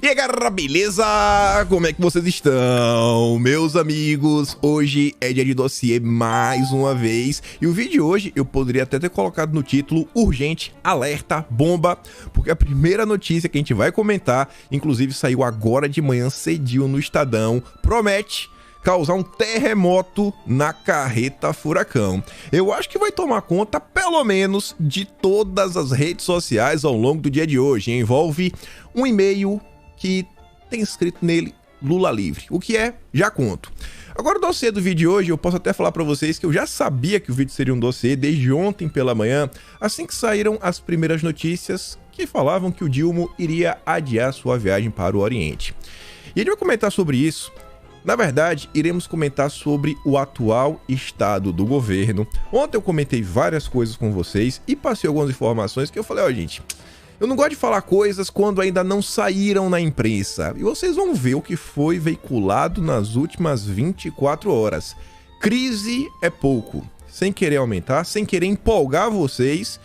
E aí galera, beleza? Como é que vocês estão? Meus amigos, hoje é dia de dossiê mais uma vez. E o vídeo de hoje eu poderia até ter colocado no título Urgente, Alerta, Bomba, porque a primeira notícia que a gente vai comentar, inclusive saiu agora de manhã cedinho no Estadão, promete causar um terremoto na carreta furacão. Eu acho que vai tomar conta, pelo menos, de todas as redes sociais ao longo do dia de hoje. Envolve um e-mail que tem escrito nele Lula livre. O que é? Já conto. Agora o dossiê do vídeo de hoje, eu posso até falar pra vocês que eu já sabia que o vídeo seria um dossiê desde ontem pela manhã, assim que saíram as primeiras notícias que falavam que o Dilma iria adiar sua viagem para o Oriente. E a gente vai comentar sobre isso. Na verdade, iremos comentar sobre o atual estado do governo. Ontem eu comentei várias coisas com vocês e passei algumas informações que eu falei, ó, gente, eu não gosto de falar coisas quando ainda não saíram na imprensa. E vocês vão ver o que foi veiculado nas últimas 24 horas. Crise é pouco. Sem querer aumentar, sem querer empolgar vocês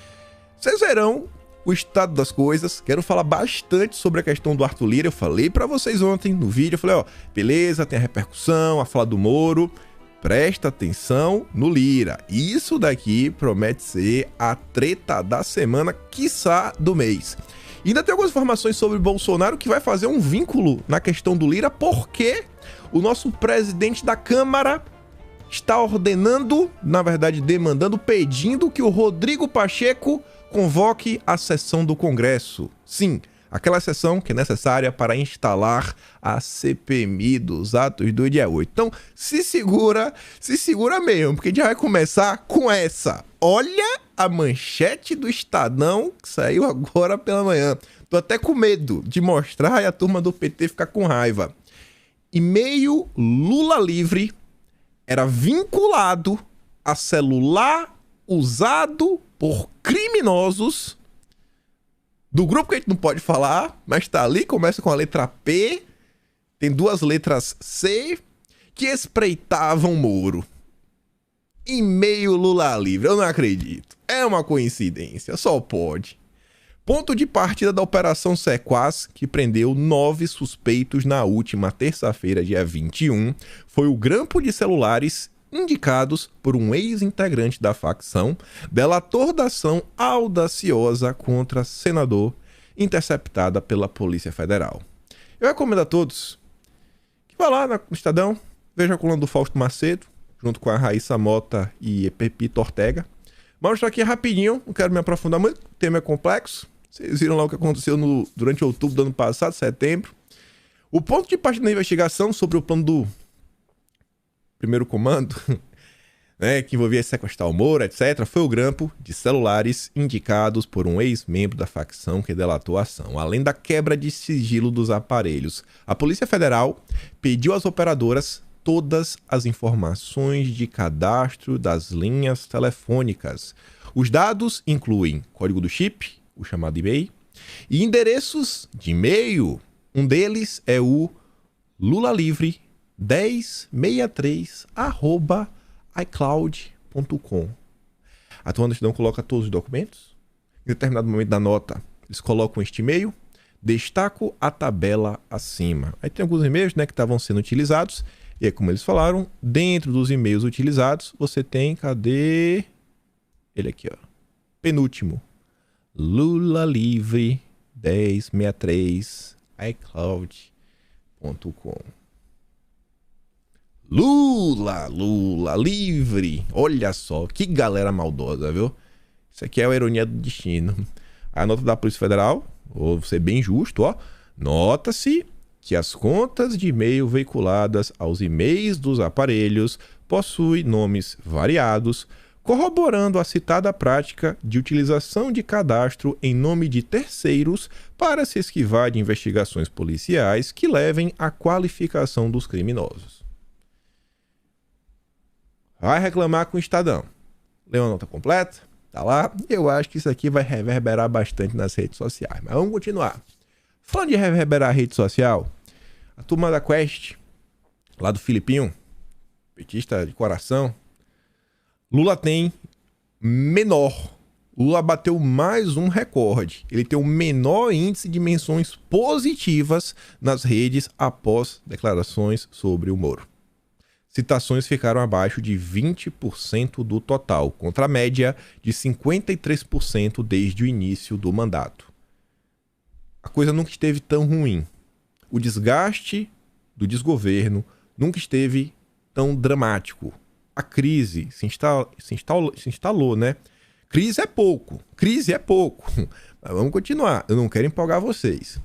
verão o estado das coisas. Quero falar bastante sobre a questão do Arthur Lira. Eu falei pra vocês ontem no vídeo, eu falei, ó, beleza, tem a repercussão, a fala do Moro, presta atenção no Lira. Isso daqui promete ser a treta da semana, quiçá do mês. E ainda tem algumas informações sobre Bolsonaro que vai fazer um vínculo na questão do Lira, porque o nosso presidente da Câmara está ordenando, na verdade demandando, pedindo que o Rodrigo Pacheco convoque a sessão do Congresso. Sim, aquela sessão que é necessária para instalar a CPMI dos atos do dia 8. Então, se segura mesmo, porque a gente vai começar com essa. Olha a manchete do Estadão que saiu agora pela manhã. Tô até com medo de mostrar e a turma do PT ficar com raiva. E-mail Lula livre era vinculado a celular usado por criminosos do grupo que a gente não pode falar, mas tá ali, começa com a letra P, tem duas letras C, que espreitavam Moro. E-mail Lula livre, eu não acredito. É uma coincidência, só pode. Ponto de partida da Operação Sequaz, que prendeu 9 suspeitos na última terça-feira, dia 21, foi o grampo de celulares indicados por um ex-integrante da facção, delator da ação audaciosa contra senador, interceptada pela Polícia Federal. Eu recomendo a todos que vá lá no Estadão, veja a coluna do Fausto Macedo, junto com a Raíssa Mota e Pepito Ortega. Vou mostrar aqui rapidinho, não quero me aprofundar muito, o tema é complexo. Vocês viram lá o que aconteceu durante outubro do ano passado, setembro. O ponto de partida da investigação sobre o plano do primeiro comando, né, que envolvia sequestrar o Moro, etc., foi o grampo de celulares indicados por um ex-membro da facção que delatou a ação. Além da quebra de sigilo dos aparelhos, a Polícia Federal pediu às operadoras todas as informações de cadastro das linhas telefônicas. Os dados incluem código do chip, o chamado e-mail, e endereços de e-mail. Um deles é o lulalivre 1063@icloud.com. A turma do Estadão coloca todos os documentos. Em determinado momento da nota, eles colocam este e-mail. Destaco a tabela acima. Aí tem alguns e-mails, né, que estavam sendo utilizados. E é como eles falaram, dentro dos e-mails utilizados, você tem, cadê? Ele aqui, ó. Penúltimo. lulalivre 1063@icloud.com. Lula livre. Olha só, que galera maldosa, viu? Isso aqui é a ironia do destino. A nota da Polícia Federal, vou ser bem justo, ó. Nota-se que as contas de e-mail veiculadas aos e-mails dos aparelhos possuem nomes variados, corroborando a citada prática de utilização de cadastro em nome de terceiros para se esquivar de investigações policiais que levem à qualificação dos criminosos. Vai reclamar com o Estadão. Leu a nota completa? Tá lá. Eu acho que isso aqui vai reverberar bastante nas redes sociais. Mas vamos continuar. Falando de reverberar a rede social, a turma da Quest, lá do Filipinho, petista de coração, Lula tem menor Lula bateu mais um recorde. Ele tem o menor índice de menções positivas nas redes após declarações sobre o Moro. Citações ficaram abaixo de 20% do total, contra a média de 53% desde o início do mandato. A coisa nunca esteve tão ruim. O desgaste do desgoverno nunca esteve tão dramático. A crise se instalou, né? Crise é pouco. Mas vamos continuar. Eu não quero empolgar vocês.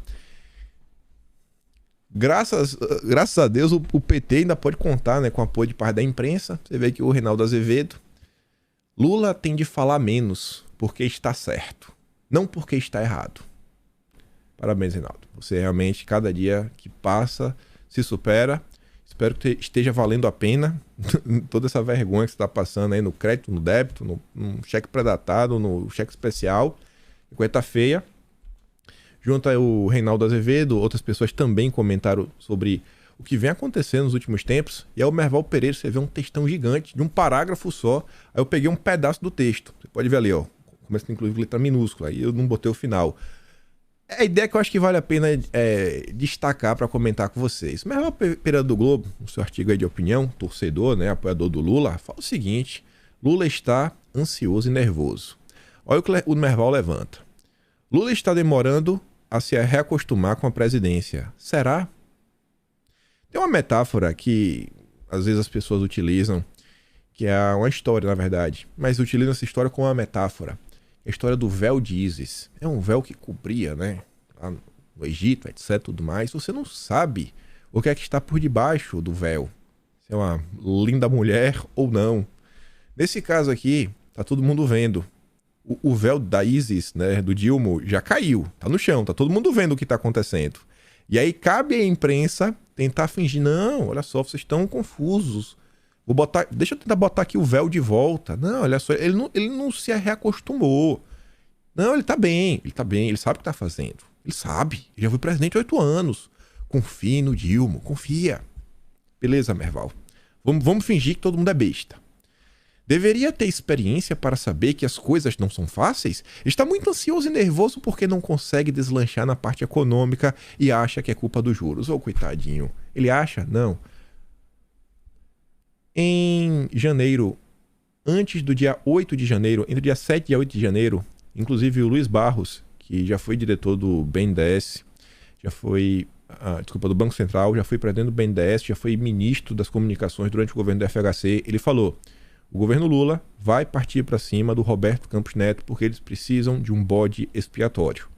Graças a Deus, o PT ainda pode contar, né, com o apoio de parte da imprensa. Você vê que o Reinaldo Azevedo. Lula tem de falar menos porque está certo, não porque está errado. Parabéns, Reinaldo. Você realmente, cada dia que passa, se supera. Espero que esteja valendo a pena toda essa vergonha que você está passando aí no crédito, no débito, no cheque pré-datado, no cheque especial. Coisa feia. Junto ao Reinaldo Azevedo, outras pessoas também comentaram sobre o que vem acontecendo nos últimos tempos. E aí o Merval Pereira, você vê um textão gigante, de um parágrafo só. Aí eu peguei um pedaço do texto. Você pode ver ali, ó. Começa inclusive letra minúscula. Aí eu não botei o final. A ideia que eu acho que vale a pena destacar para comentar com vocês. Merval Pereira do Globo, no seu artigo aí de opinião, torcedor, né, apoiador do Lula, fala o seguinte: Lula está ansioso e nervoso. Olha o que o Merval levanta. Lula está demorando a se reacostumar com a presidência. Será? Tem uma metáfora que às vezes as pessoas utilizam, que é uma história, na verdade, mas utilizam essa história como uma metáfora. A história do véu de Ísis. É um véu que cobria, né, lá no Egito, etc, tudo mais. Você não sabe o que é que está por debaixo do véu. Se é uma linda mulher ou não. Nesse caso aqui, tá todo mundo vendo. O véu da Ísis, né, do Dilma, já caiu. Tá no chão, tá todo mundo vendo o que tá acontecendo. E aí cabe à imprensa tentar fingir, não, olha só, vocês estão confusos. Deixa eu tentar botar aqui o véu de volta. Não, olha só, ele não se reacostumou. Não, ele tá bem, ele sabe o que tá fazendo. Ele sabe, ele já foi presidente há 8 anos. Confie no Dilma, confia. Beleza, Merval. Vamos fingir que todo mundo é besta. Deveria ter experiência para saber que as coisas não são fáceis? Está muito ansioso e nervoso porque não consegue deslanchar na parte econômica e acha que é culpa dos juros. Ô, coitadinho. Ele acha? Não. Em janeiro, antes do dia 8 de janeiro, entre o dia 7 e dia 8 de janeiro, inclusive o Luiz Barros, que já foi diretor do BNDES, do Banco Central, já foi presidente do BNDES, já foi ministro das comunicações durante o governo do FHC, ele falou: o governo Lula vai partir para cima do Roberto Campos Neto porque eles precisam de um bode expiatório.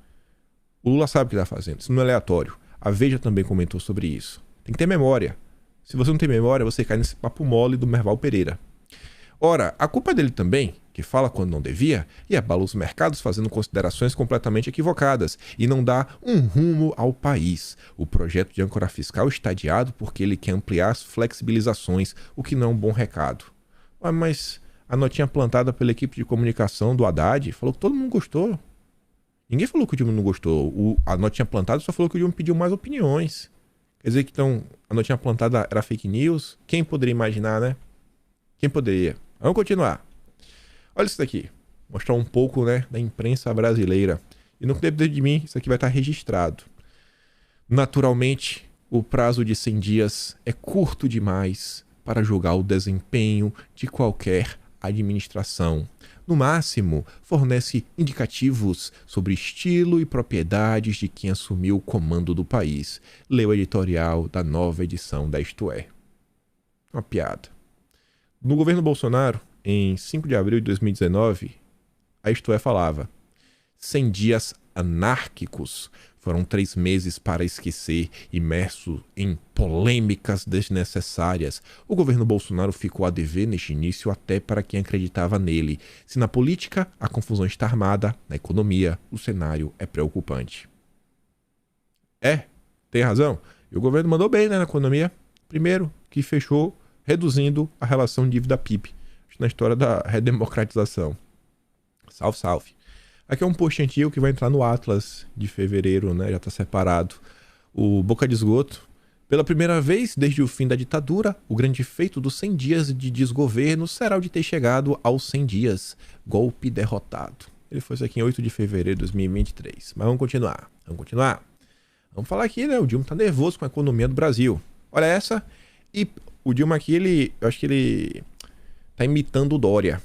O Lula sabe o que está fazendo, isso não é aleatório. A Veja também comentou sobre isso. Tem que ter memória. Se você não tem memória, você cai nesse papo mole do Merval Pereira. Ora, a culpa é dele também, que fala quando não devia e abala os mercados fazendo considerações completamente equivocadas e não dá um rumo ao país. O projeto de âncora fiscal está adiado porque ele quer ampliar as flexibilizações, o que não é um bom recado. Mas a notinha plantada pela equipe de comunicação do Haddad falou que todo mundo gostou. Ninguém falou que o Dilma não gostou. A notinha plantada só falou que o Dilma pediu mais opiniões. Quer dizer que então a notinha plantada era fake news? Quem poderia imaginar, né? Quem poderia? Vamos continuar. Olha isso daqui. Mostrar um pouco, né, da imprensa brasileira. E não deve de mim, isso aqui vai estar registrado. Naturalmente, o prazo de 100 dias é curto demais para julgar o desempenho de qualquer administração. No máximo, fornece indicativos sobre estilo e propriedades de quem assumiu o comando do país. Leu o editorial da nova edição da Isto É. Uma piada. No governo Bolsonaro, em 5 de abril de 2019, a Isto É falava: 100 dias anárquicos. Foram 3 meses para esquecer, imerso em polêmicas desnecessárias. O governo Bolsonaro ficou a dever neste início até para quem acreditava nele. Se na política a confusão está armada, na economia o cenário é preocupante. Tem razão. E o governo mandou bem, né, na economia. Primeiro, que fechou reduzindo a relação dívida-PIB. Na história da redemocratização. Salve, salve. Aqui é um post antigo que vai entrar no Atlas de fevereiro, né? Já está separado. O Boca de Esgoto. Pela primeira vez desde o fim da ditadura, o grande feito dos 100 dias de desgoverno será o de ter chegado aos 100 dias. Golpe derrotado. Ele foi isso aqui em 8 de fevereiro de 2023. Mas vamos continuar. Vamos falar aqui, né? O Dilma tá nervoso com a economia do Brasil. Olha essa. E o Dilma aqui, eu acho que ele tá imitando o Dória.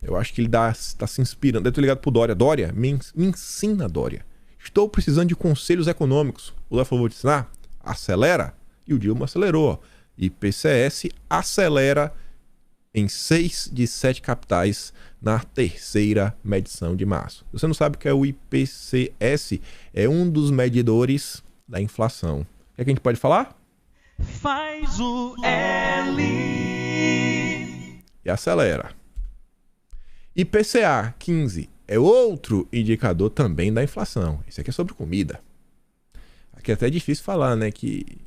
Eu acho que ele tá se inspirando. Deve ter ligado pro Dória. Dória, me ensina, Dória. Estou precisando de conselhos econômicos. O Dória falou, vou te ensinar. Acelera. E o Dilma acelerou. IPCS acelera em 6 de 7 capitais na terceira medição de março. Você não sabe o que é o IPCS? É um dos medidores da inflação. O que é que a gente pode falar? Faz o L e acelera. IPCA 15 é outro indicador também da inflação. Esse aqui é sobre comida. Aqui é até difícil falar, né? Que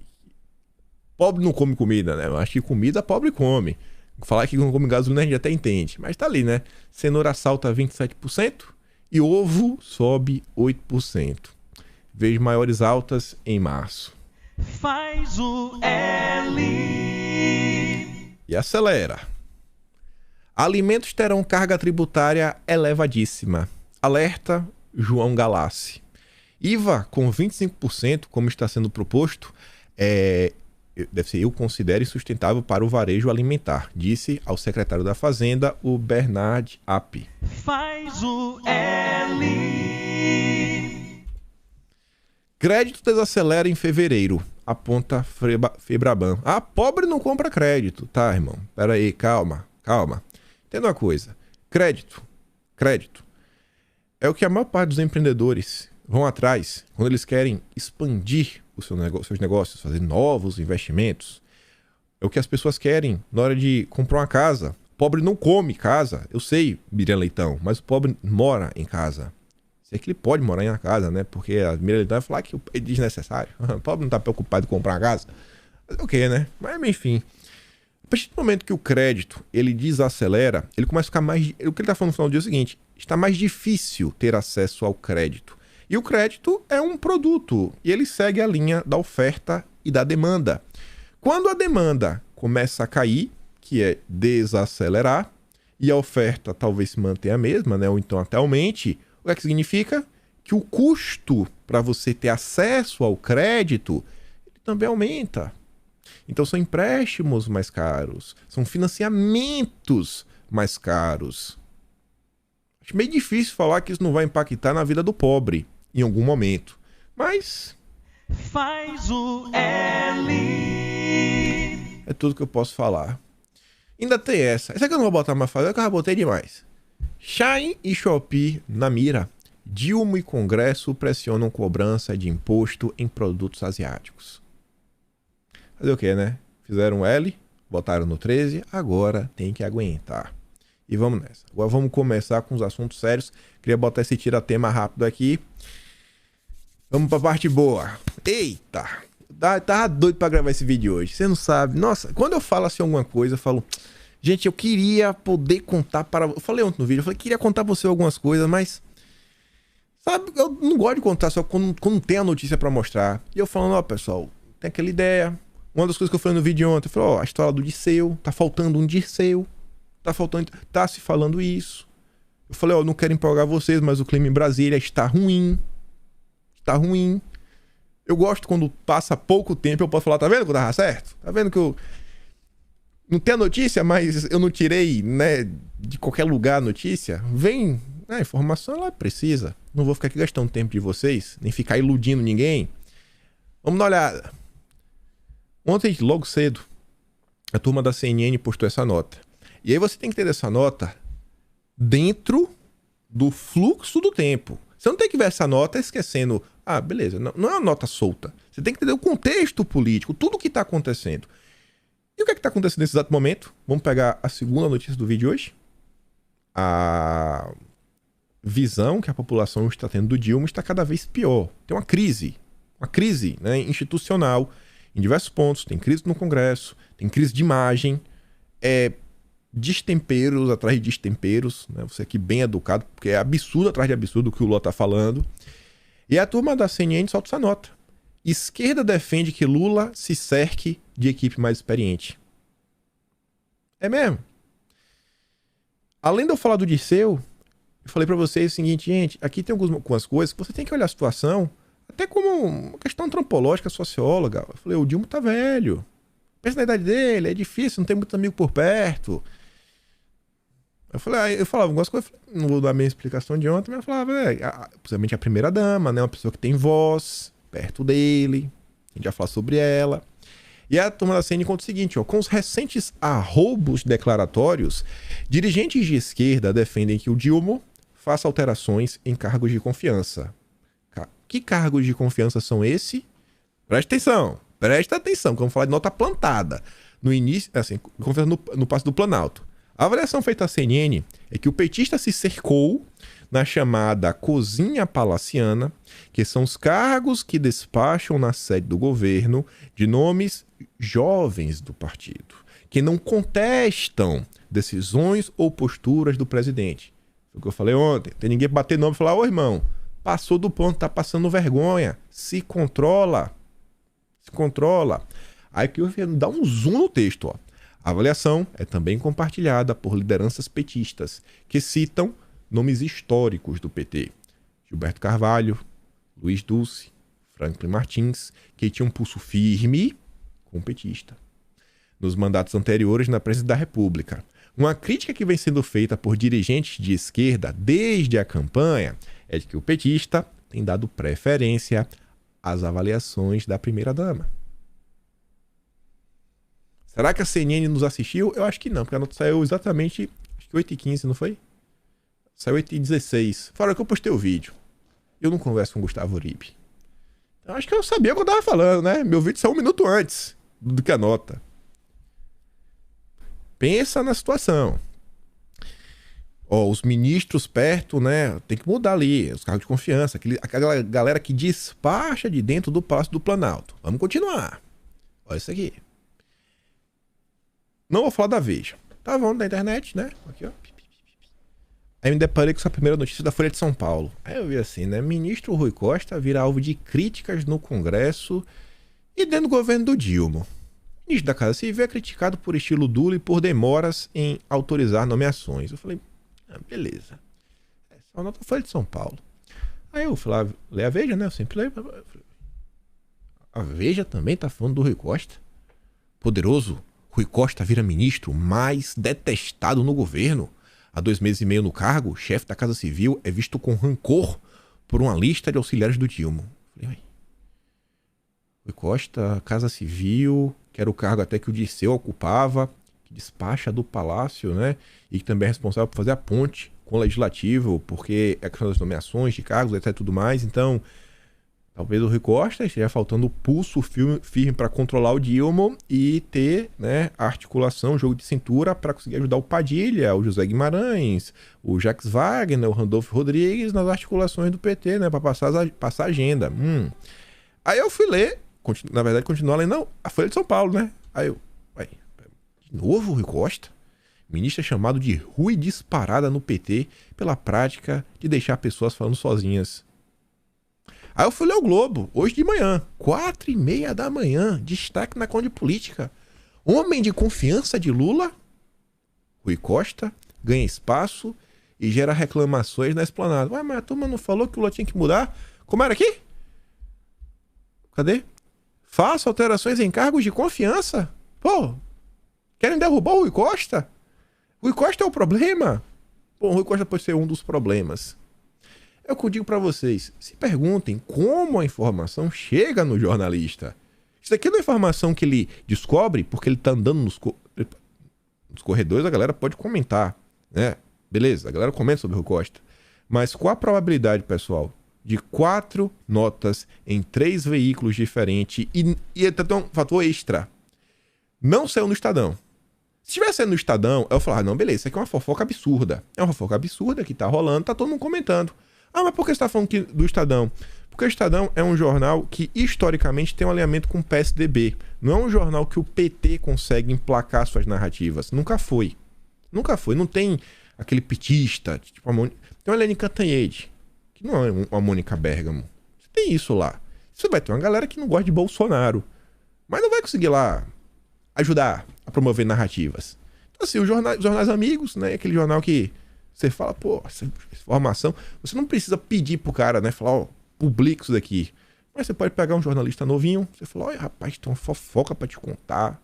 pobre não come comida, né? Eu acho que comida pobre come. Falar que não come gasolina a gente até entende. Mas tá ali, né? Cenoura salta 27% e ovo sobe 8%. Vejo maiores altas em março. Faz o L e acelera. Alimentos terão carga tributária elevadíssima. Alerta João Galassi. IVA com 25%, como está sendo proposto, eu considero insustentável para o varejo alimentar, disse ao secretário da Fazenda, o Bernard App. Faz o L. Crédito desacelera em fevereiro, aponta Febraban. Ah, pobre não compra crédito. Tá, irmão, pera aí, calma. Entenda uma coisa, crédito é o que a maior parte dos empreendedores vão atrás quando eles querem expandir os seus negócios, fazer novos investimentos. É o que as pessoas querem na hora de comprar uma casa. O pobre não come casa, eu sei, Miriam Leitão, mas o pobre mora em casa. Se é que ele pode morar em casa, né? Porque a Miriam Leitão vai falar que é desnecessário. O pobre não está preocupado em comprar uma casa. Mas ok, né? Mas enfim. A partir do momento que o crédito ele desacelera, ele começa a ficar mais... O que ele está falando no final do dia é o seguinte: está mais difícil ter acesso ao crédito. E o crédito é um produto e ele segue a linha da oferta e da demanda. Quando a demanda começa a cair, que é desacelerar, e a oferta talvez se mantenha a mesma, né? Ou então até aumente, o que é que significa? Que o custo para você ter acesso ao crédito ele também aumenta. Então são empréstimos mais caros, são financiamentos mais caros. Acho meio difícil falar que isso não vai impactar na vida do pobre em algum momento, mas faz o L. É tudo que eu posso falar. Ainda tem essa que eu não vou botar mais fácil, é que eu já botei demais. Shein e Shopee na mira. Dilma e Congresso pressionam cobrança de imposto em produtos asiáticos. Fazer o que, né? Fizeram um L, botaram no 13, agora tem que aguentar. E vamos nessa. Agora vamos começar com os assuntos sérios. Queria botar esse tira-tema rápido aqui. Vamos pra parte boa. Eita! Tava doido pra gravar esse vídeo hoje. Você não sabe. Nossa, quando eu falo assim alguma coisa, eu falo... Gente, eu queria poder contar para... Eu falei ontem no vídeo, queria contar pra você algumas coisas, mas... Sabe, eu não gosto de contar só quando tem a notícia pra mostrar. E eu falando, pessoal, tem aquela ideia. Uma das coisas que eu falei no vídeo ontem, eu falei, a história do Dirceu. Tá faltando um Dirceu. Tá se falando isso. Eu falei, não quero empolgar vocês, mas o clima em Brasília está ruim. Está ruim. Eu gosto quando passa pouco tempo, eu posso falar, tá vendo que eu tava certo? Tá vendo que eu... Não tem a notícia, mas eu não tirei, né, de qualquer lugar a notícia. Vem, a informação ela precisa. Não vou ficar aqui gastando tempo de vocês, nem ficar iludindo ninguém. Vamos dar uma olhada. Ontem, logo cedo, a turma da CNN postou essa nota. E aí você tem que ter essa nota dentro do fluxo do tempo. Você não tem que ver essa nota esquecendo... beleza, não é uma nota solta. Você tem que entender o contexto político, tudo o que está acontecendo. E o que é que está acontecendo nesse exato momento? Vamos pegar a segunda notícia do vídeo de hoje. A visão que a população está tendo do Dilma está cada vez pior. Tem uma crise, né, institucional em diversos pontos. Tem crise no Congresso, tem crise de imagem, destemperos atrás de destemperos, né? Você aqui bem educado, porque é absurdo atrás de absurdo o que o Lula tá falando. E a turma da CNN solta essa nota. Esquerda defende que Lula se cerque de equipe mais experiente. É mesmo. Além de eu falar do Dirceu, Eu falei pra vocês o seguinte, gente, aqui tem algumas coisas que você tem que olhar a situação até como uma questão antropológica, socióloga. Eu falei, o Dilma tá velho. Pensa na idade dele, é difícil, não tem muito amigo por perto. Eu falei, eu falava algumas coisas, não vou dar a minha explicação de ontem, mas eu falava, principalmente a primeira-dama, né? Uma pessoa que tem voz perto dele, a gente já fala sobre ela. E a turma da CNN conta o seguinte, ó, com os recentes arroubos declaratórios, dirigentes de esquerda defendem que o Dilma faça alterações em cargos de confiança. Que cargos de confiança são esses? Presta atenção, que vamos falar de nota plantada. No início, assim, confiança no Palácio do Planalto. A avaliação feita à CNN é que o petista se cercou na chamada cozinha palaciana, que são os cargos que despacham na sede do governo de nomes jovens do partido, que não contestam decisões ou posturas do presidente. Foi o que eu falei ontem. Tem ninguém bater nome e falar, ô irmão, passou do ponto, tá passando vergonha. Se controla. Se controla. Aí que eu dá um zoom no texto, ó. A avaliação é também compartilhada por lideranças petistas, que citam nomes históricos do PT. Gilberto Carvalho, Luiz Dulce, Franklin Martins, que tinham um pulso firme com o petista nos mandatos anteriores na presidência da República. Uma crítica que vem sendo feita por dirigentes de esquerda desde a campanha é de que o petista tem dado preferência às avaliações da primeira-dama. Será que a CNN nos assistiu? Eu acho que não, porque a nota saiu exatamente, acho que 8h15, não foi? Saiu 8h16. Fora que eu postei o vídeo. Eu não converso com o Gustavo Uribe. Então acho que eu sabia o que eu tava falando, né? Meu vídeo saiu 1 minuto antes do que a nota. Pensa na situação. Ó, os ministros perto, né? Tem que mudar ali, os cargos de confiança. Aquela galera que despacha de dentro do Palácio do Planalto. Vamos continuar. Olha isso aqui. Não vou falar da Veja. Tá bom, na internet, né? Aqui, ó. Aí me deparei com essa primeira notícia da Folha de São Paulo. Aí eu vi assim, né? Ministro Rui Costa vira alvo de críticas no Congresso e dentro do governo do Dilma. O ministro da Casa Civil é criticado por estilo duro e por demoras em autorizar nomeações. Eu falei, beleza. Essa é uma nota da Folha de São Paulo. Aí eu fui lá ler a Veja, né? Eu sempre leio. A Veja também tá falando do Rui Costa. Poderoso Rui Costa vira ministro mais detestado no governo. Há 2 meses e meio no cargo, o chefe da Casa Civil é visto com rancor por uma lista de auxiliares do Dilma. Falei, Rui Costa, Casa Civil, que era o cargo até que o Dirceu ocupava, que despacha do Palácio, né? E que também é responsável por fazer a ponte com o Legislativo, porque é questão das nomeações de cargos, etc. e tudo mais. Então, talvez o Rui Costa esteja faltando pulso firme para controlar o Dilma e ter, né, a articulação, o jogo de cintura para conseguir ajudar o Padilha, o José Guimarães, o Jacques Wagner, o Randolfo Rodrigues nas articulações do PT, né, para passar a agenda. Aí eu fui ler, na verdade continuar lendo a Folha de São Paulo, né? Aí eu, de novo o Rui Costa? Ministro é chamado de Rui disparada no PT pela prática de deixar pessoas falando sozinhas. Aí eu fui ler o Globo, hoje de manhã, 4h30 da manhã, destaque na coluna de política. Homem de confiança de Lula, Rui Costa, ganha espaço e gera reclamações na esplanada. Ué, mas a turma não falou que o Lula tinha que mudar? Como era aqui? Cadê? Faça alterações em cargos de confiança? Pô, querem derrubar o Rui Costa? Rui Costa é o problema? Pô, o Rui Costa pode ser um dos problemas. É o que eu digo para vocês. Se perguntem como a informação chega no jornalista. Isso aqui não é informação que ele descobre porque ele tá andando nos corredores, a galera pode comentar, né? Beleza, a galera comenta sobre o Rui Costa. Mas qual a probabilidade, pessoal, de 4 notas em 3 veículos diferentes e até um fator extra? Não saiu no Estadão. Se tivesse saindo no Estadão, eu falar, não, beleza, isso aqui é uma fofoca absurda. É uma fofoca absurda que tá rolando, tá todo mundo comentando. Ah, mas por que você tá falando do Estadão? Porque o Estadão é um jornal que historicamente tem um alinhamento com o PSDB. Não é um jornal que o PT consegue emplacar suas narrativas. Nunca foi. Nunca foi. Não tem aquele petista, tipo a Mônica. Tem uma Helene Cantanhede, que não é uma Mônica Bergamo. Você tem isso lá. Você vai ter uma galera que não gosta de Bolsonaro, mas não vai conseguir lá ajudar a promover narrativas. Então, assim, os jornais amigos, né? Aquele jornal que Você fala, pô, essa informação, você não precisa pedir pro cara, né? Falar, ó, publica isso daqui. Mas você pode pegar um jornalista novinho, você fala, olha, rapaz, tem uma fofoca pra te contar.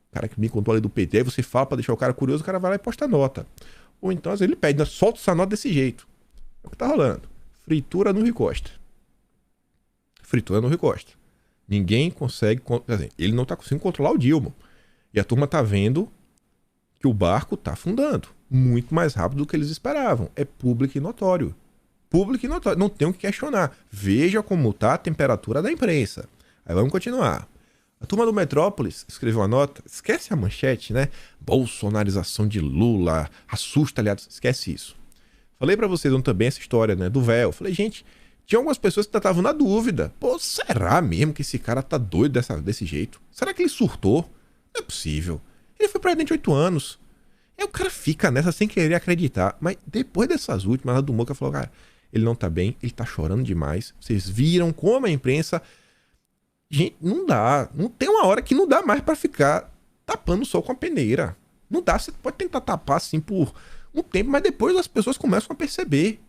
O cara que me contou ali do PT, aí você fala pra deixar o cara curioso, o cara vai lá e posta nota. Ou então, às vezes, ele pede, né? Solta essa nota desse jeito. É o que tá rolando. Fritura no Rui Costa. Fritura no Rui Costa. Ninguém consegue... Ele não tá conseguindo controlar o Dilma. E a turma tá vendo que o barco tá afundando. Muito mais rápido do que eles esperavam. É público e notório. Público e notório. Não tem o que questionar. Veja como tá a temperatura da imprensa. Aí vamos continuar. A turma do Metrópolis escreveu uma nota. Esquece a manchete, né? Bolsonarização de Lula. Assusta aliados. Esquece isso. Falei pra vocês ontem também essa história, né? Do véu. Falei, gente... Tinha algumas pessoas que estavam na dúvida. Pô, será mesmo que esse cara tá doido desse jeito? Será que ele surtou? Não é possível. Ele foi presidente 8 anos. Aí o cara fica nessa sem querer acreditar. Mas depois dessas últimas, a do Moca falou, cara, ele não tá bem, ele tá chorando demais. Vocês viram como a imprensa... Gente, não dá. Não tem uma hora que não dá mais pra ficar tapando o sol com a peneira. Não dá, você pode tentar tapar assim por um tempo, mas depois as pessoas começam a perceber.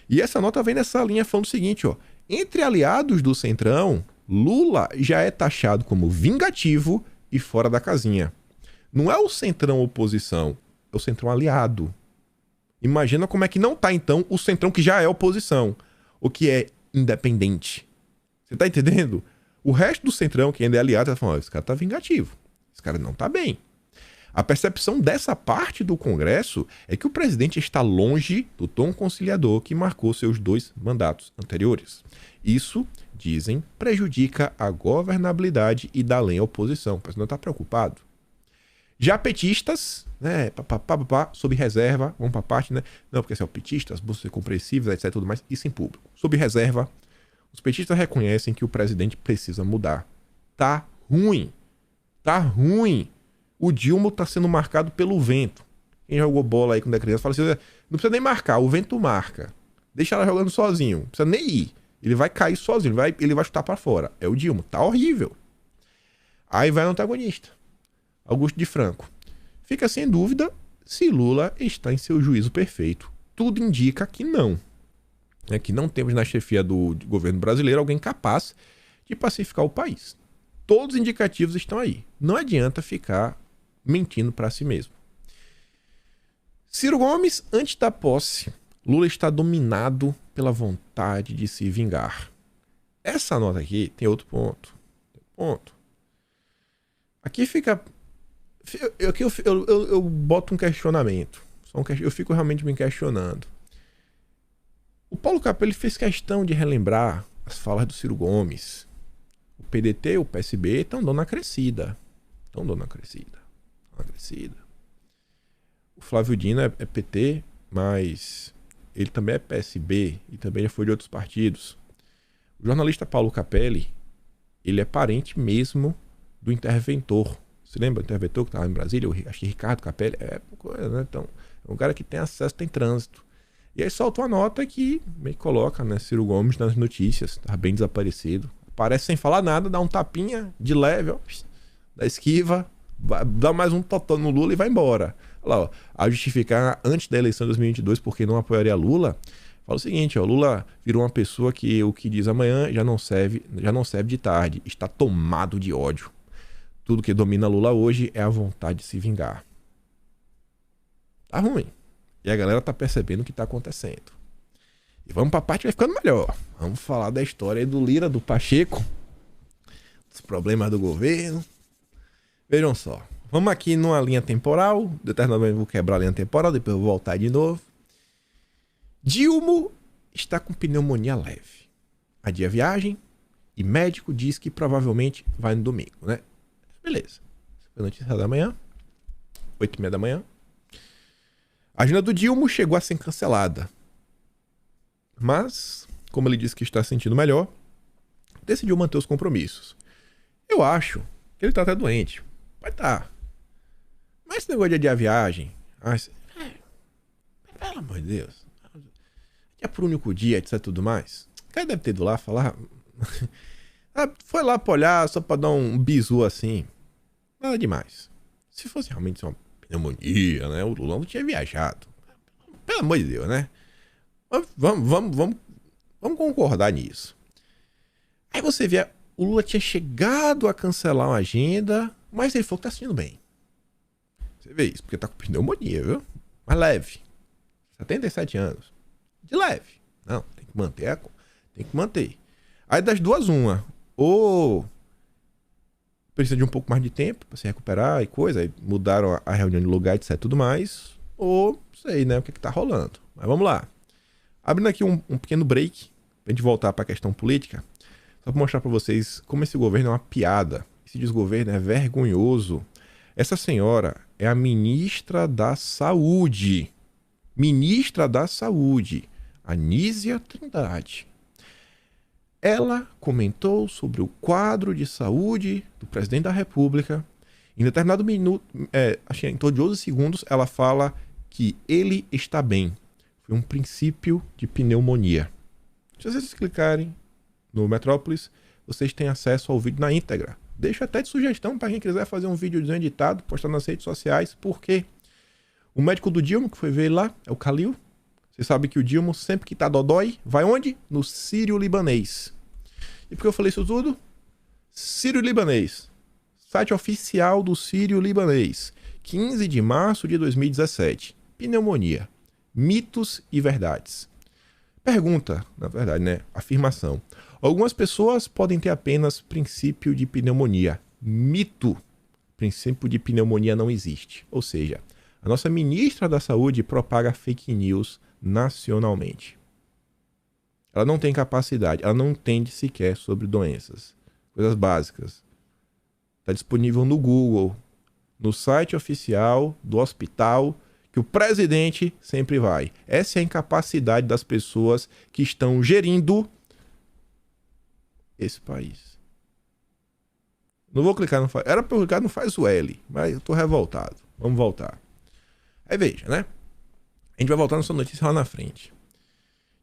E essa nota vem nessa linha falando o seguinte, ó. Entre aliados do Centrão, Lula já é taxado como vingativo e fora da casinha. Não é o Centrão oposição, é o Centrão aliado. Imagina como é que não tá, então, o Centrão que já é oposição, o que é independente. Você tá entendendo? O resto do Centrão, que ainda é aliado, tá falando, esse cara tá vingativo, esse cara não tá bem. A percepção dessa parte do Congresso é que o presidente está longe do tom conciliador que marcou seus 2 mandatos anteriores. Isso, dizem, prejudica a governabilidade e dá lenha à oposição. O presidente não está preocupado. Já petistas, né, sob reserva, vamos para a parte, né? Não, porque são petistas, buscam ser compreensíveis, etc, tudo mais, isso em público. Sob reserva, os petistas reconhecem que o presidente precisa mudar. Tá ruim. Tá ruim. O Dilma tá sendo marcado pelo vento. Quem jogou bola aí quando é criança fala assim, não precisa nem marcar, o vento marca. Deixa ela jogando sozinho, não precisa nem ir. Ele vai cair sozinho, ele vai chutar para fora. É o Dilma, tá horrível. Aí vai o antagonista, Augusto de Franco. Fica sem dúvida se Lula está em seu juízo perfeito. Tudo indica que não. É que não temos na chefia do governo brasileiro alguém capaz de pacificar o país. Todos os indicativos estão aí. Não adianta ficar mentindo para si mesmo. Ciro Gomes, antes da posse, Lula está dominado pela vontade de se vingar. Essa nota aqui tem outro ponto. Aqui fica... Eu boto um questionamento. Eu fico realmente me questionando. O Paulo Capelli fez questão de relembrar as falas do Ciro Gomes. O PDT, o PSB estão dando a crescida. O Flávio Dino é PT, mas ele também é PSB e também já foi de outros partidos. O jornalista Paulo Capelli, ele é parente mesmo do interventor. Você lembra do interventor que estava em Brasília? Acho que Ricardo Capelli. Né? Então, é um cara que tem acesso, tem trânsito. E aí soltou a nota que meio que coloca, né, Ciro Gomes nas notícias. Tá bem desaparecido. Aparece sem falar nada, dá um tapinha de leve, ó, dá esquiva, dá mais um totó no Lula e vai embora. Olha lá, ó, a justificar antes da eleição de 2022 porque não apoiaria Lula, fala o seguinte, ó, Lula virou uma pessoa que o que diz amanhã já não serve de tarde, está tomado de ódio. Tudo que domina Lula hoje é a vontade de se vingar. Tá ruim. E a galera tá percebendo o que tá acontecendo. E vamos pra parte que vai ficando melhor. Vamos falar da história aí do Lira, do Pacheco, dos problemas do governo. Vejam só. Vamos aqui numa linha temporal. Determinadamente vou quebrar a linha temporal, depois eu vou voltar de novo. Dilma está com pneumonia leve. Adia a viagem e médico diz que provavelmente vai no domingo, né? Beleza. Foi a notícia da manhã. 8h30 da manhã. A agenda do Dilma chegou a ser cancelada. Mas, como ele disse que está se sentindo melhor, decidiu manter os compromissos. Eu acho que ele está até doente. Vai estar. Mas esse negócio de adiar a viagem... pelo amor de Deus. É por único dia, etc, tudo mais. O cara deve ter ido lá falar... foi lá pra olhar só pra dar um bizu assim. Nada demais. Se fosse realmente uma pneumonia, né? O Lula não tinha viajado. Pelo amor de Deus, né? Vamos concordar nisso. Aí você vê, o Lula tinha chegado a cancelar uma agenda, mas ele falou que tá sentindo bem. Você vê isso, porque tá com pneumonia, viu? Mas leve. 77 anos. De leve. Não, tem que manter. Tem que manter. Aí das duas, uma. Ou precisa de um pouco mais de tempo pra se recuperar e coisa. Aí mudaram a reunião de lugar, etc, tudo mais. Ou, sei, né, o que tá rolando. Mas vamos lá. Abrindo aqui um pequeno break, pra gente voltar pra questão política. Só pra mostrar pra vocês como esse governo é uma piada. Esse desgoverno é vergonhoso. Essa senhora é a ministra da Saúde. Ministra da Saúde, Anísia Trindade. Ela comentou sobre o quadro de saúde do presidente da República. Em determinado minuto, acho que em torno de 12 segundos, ela fala que ele está bem. Foi um princípio de pneumonia. Se vocês clicarem no Metrópolis, vocês têm acesso ao vídeo na íntegra. Deixo até de sugestão para quem quiser fazer um vídeo editado, postar nas redes sociais, porque o médico do Dilma, que foi ver lá, é o Calil. Você sabe que o Dilma, sempre que tá dodói, vai onde? No Sírio-Libanês. E por que eu falei isso tudo? Sírio-Libanês. Site oficial do Sírio-Libanês. 15 de março de 2017. Pneumonia. Mitos e verdades. Pergunta, na verdade, né? Afirmação. Algumas pessoas podem ter apenas princípio de pneumonia. Mito. Princípio de pneumonia não existe. Ou seja, a nossa ministra da Saúde propaga fake news nacionalmente. Ela não tem capacidade, ela não entende sequer sobre doenças. Coisas básicas. Está disponível no Google, no site oficial do hospital que o presidente sempre vai. Essa é a incapacidade das pessoas que estão gerindo esse país. Não vou clicar no faz. Era para eu clicar no faz o L, mas eu tô revoltado. Vamos voltar. Aí veja, né? A gente vai voltar nessa notícia lá na frente.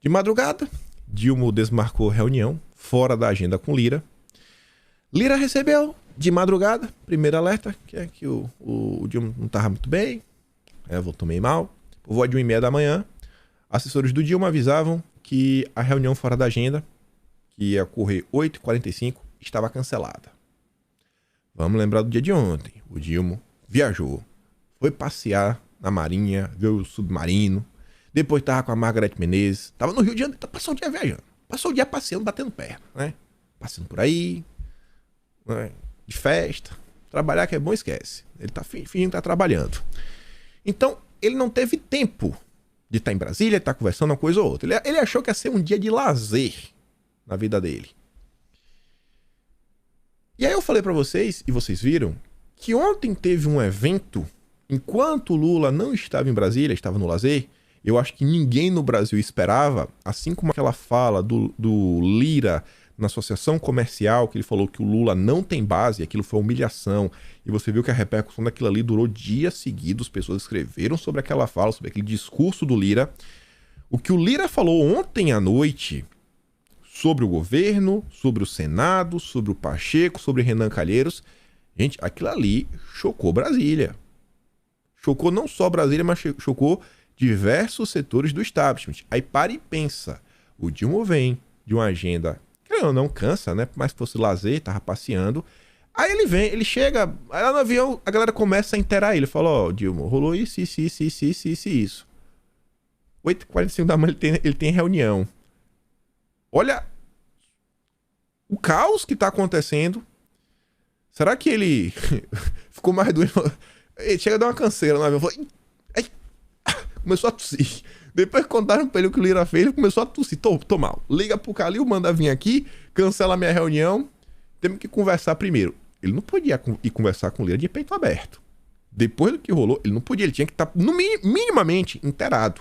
De madrugada, Dilma desmarcou reunião fora da agenda com Lira. Lira recebeu de madrugada, primeiro alerta, que é que o Dilma não estava muito bem, voltou meio mal. Por volta de 1h30 da manhã, assessores do Dilma avisavam que a reunião fora da agenda, que ia ocorrer 8h45, estava cancelada. Vamos lembrar do dia de ontem. O Dilma viajou, foi passear na Marinha, viu o submarino, depois estava com a Margareth Menezes, estava no Rio de Janeiro, passou o dia viajando, passou o dia passeando, batendo perna, né? Passeando por aí, né? De festa, trabalhar que é bom, esquece. Ele tá fingindo que tá trabalhando. Então, ele não teve tempo de estar em Brasília, de estar conversando uma coisa ou outra. Ele achou que ia ser um dia de lazer na vida dele. E aí eu falei pra vocês, e vocês viram, que ontem teve um evento, enquanto Lula não estava em Brasília, estava no lazer. Eu acho que ninguém no Brasil esperava, assim como aquela fala do Lira na associação comercial, que ele falou que o Lula não tem base, aquilo foi humilhação, e você viu que a repercussão daquilo ali durou dias seguidos, pessoas escreveram sobre aquela fala, sobre aquele discurso do Lira. O que o Lira falou ontem à noite sobre o governo, sobre o Senado, sobre o Pacheco, sobre Renan Calheiros, gente, aquilo ali chocou Brasília. Chocou não só Brasília, mas chocou diversos setores do establishment. Aí para e pensa, o Dilma vem de uma agenda que não cansa, né? Por mais que fosse lazer, tava passeando. Aí ele vem, ele chega, aí lá no avião a galera começa a interar ele. Fala, ó, Dilma, rolou isso. 8h45 da manhã ele tem reunião. Olha o caos que tá acontecendo. Será que ele ficou mais doente? Ele chega a dar uma canseira no avião. Começou a tossir. Depois contaram pra ele o que o Lira fez, ele começou a tossir. Tô mal. Liga pro Calil, manda vir aqui, cancela a minha reunião. Temos que conversar primeiro. Ele não podia ir conversar com o Lira de peito aberto. Depois do que rolou, ele não podia. Ele tinha que estar minimamente inteirado.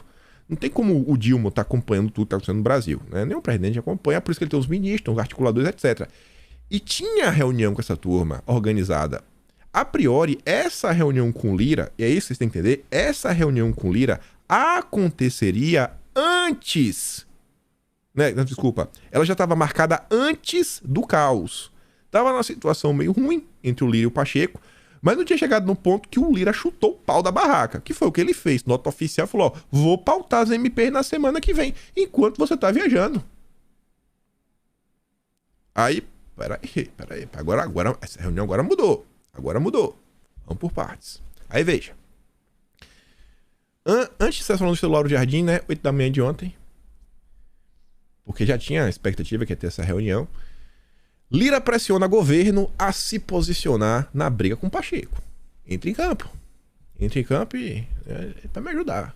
Não tem como o Dilma estar acompanhando tudo que está acontecendo no Brasil, né? Nem o presidente acompanha, por isso que ele tem os ministros, os articuladores, etc. E tinha reunião com essa turma organizada. A priori, essa reunião com Lira, e é isso que vocês têm que entender, essa reunião com Lira aconteceria antes, né? Desculpa, ela já estava marcada antes do caos. Estava numa situação meio ruim entre o Lira e o Pacheco, Mas não tinha chegado no ponto que o Lira chutou o pau da barraca, que foi o que ele fez. Nota oficial falou, ó, vou pautar as MPs na semana que vem, enquanto você tá viajando. Aí, peraí. Agora, essa reunião agora mudou. Vamos por partes. Aí, veja. Antes de sessão do celular do Jardim, né, 8 da manhã de ontem, porque já tinha a expectativa que ia ter essa reunião, Lira pressiona governo a se posicionar na briga com Pacheco. Entre em campo e para me ajudar.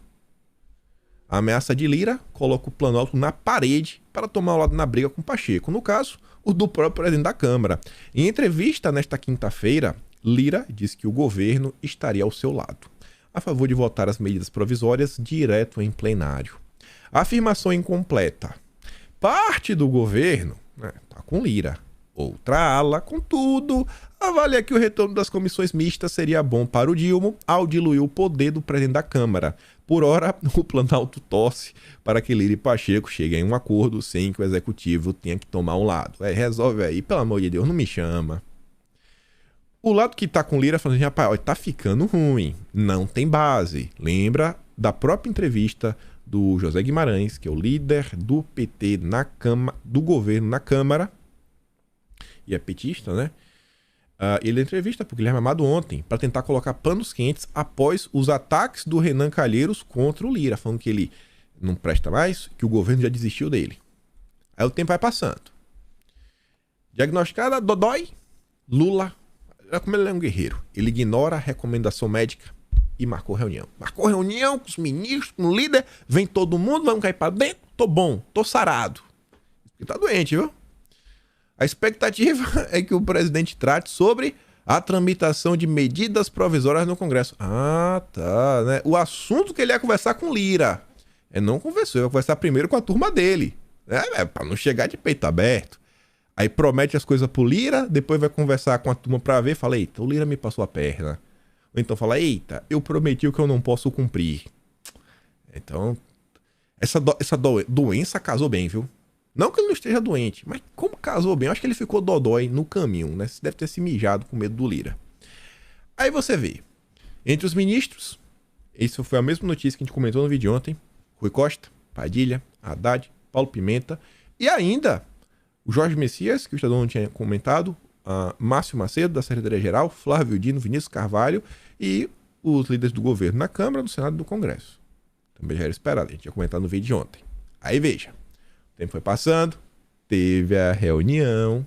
A ameaça de Lira coloca o Planalto na parede para tomar o lado na briga com Pacheco. No caso, o do próprio presidente da Câmara. Em entrevista nesta quinta-feira, Lira disse que o governo estaria ao seu lado, a favor de votar as medidas provisórias direto em plenário. A afirmação incompleta. Parte do governo está com Lira. Outra ala, contudo, avalia que o retorno das comissões mistas seria bom para o Dilma ao diluir o poder do presidente da Câmara. Por ora, o Planalto torce para que Lira e Pacheco cheguem a um acordo sem que o executivo tenha que tomar um lado. Resolve aí, pelo amor de Deus, não me chama. O lado que tá com Lira falando assim, rapaz, ó, tá ficando ruim, não tem base. Lembra da própria entrevista do José Guimarães, que é o líder do PT do governo na Câmara, e é petista, né? Ele deu entrevista pro Guilherme Amado ontem para tentar colocar panos quentes após os ataques do Renan Calheiros contra o Lira, falando que ele não presta mais, que o governo já desistiu dele. Aí o tempo vai passando. Diagnosticada Dodói, Lula, como ele é um guerreiro, ele ignora a recomendação médica e marcou reunião. Marcou reunião com os ministros, com o líder, vem todo mundo, vamos cair para dentro, tô bom, tô sarado. Ele tá doente, viu? A expectativa é que o presidente trate sobre a tramitação de medidas provisórias no Congresso. Ah, tá, né? O assunto que ele ia conversar com Lira. Não conversou, ele ia conversar primeiro com a turma dele. Pra não chegar de peito aberto. Aí promete as coisas pro Lira, depois vai conversar com a turma pra ver, fala, eita, o Lira me passou a perna. Ou então fala, eita, eu prometi o que eu não posso cumprir. Então, essa doença casou bem, viu? Não que ele não esteja doente, mas como casou bem, eu acho que ele ficou dodói no caminho, né? Você deve ter se mijado com medo do Lira. Aí você vê, entre os ministros, isso foi a mesma notícia que a gente comentou no vídeo ontem, Rui Costa, Padilha, Haddad, Paulo Pimenta, e ainda o Jorge Messias, que o Estadão não tinha comentado, Márcio Macedo, da Secretaria-Geral, Flávio Dino, Vinícius Carvalho e os líderes do governo na Câmara, do Senado e do Congresso. Também já era esperado, a gente tinha comentado no vídeo de ontem. Aí veja. O tempo foi passando, teve a reunião,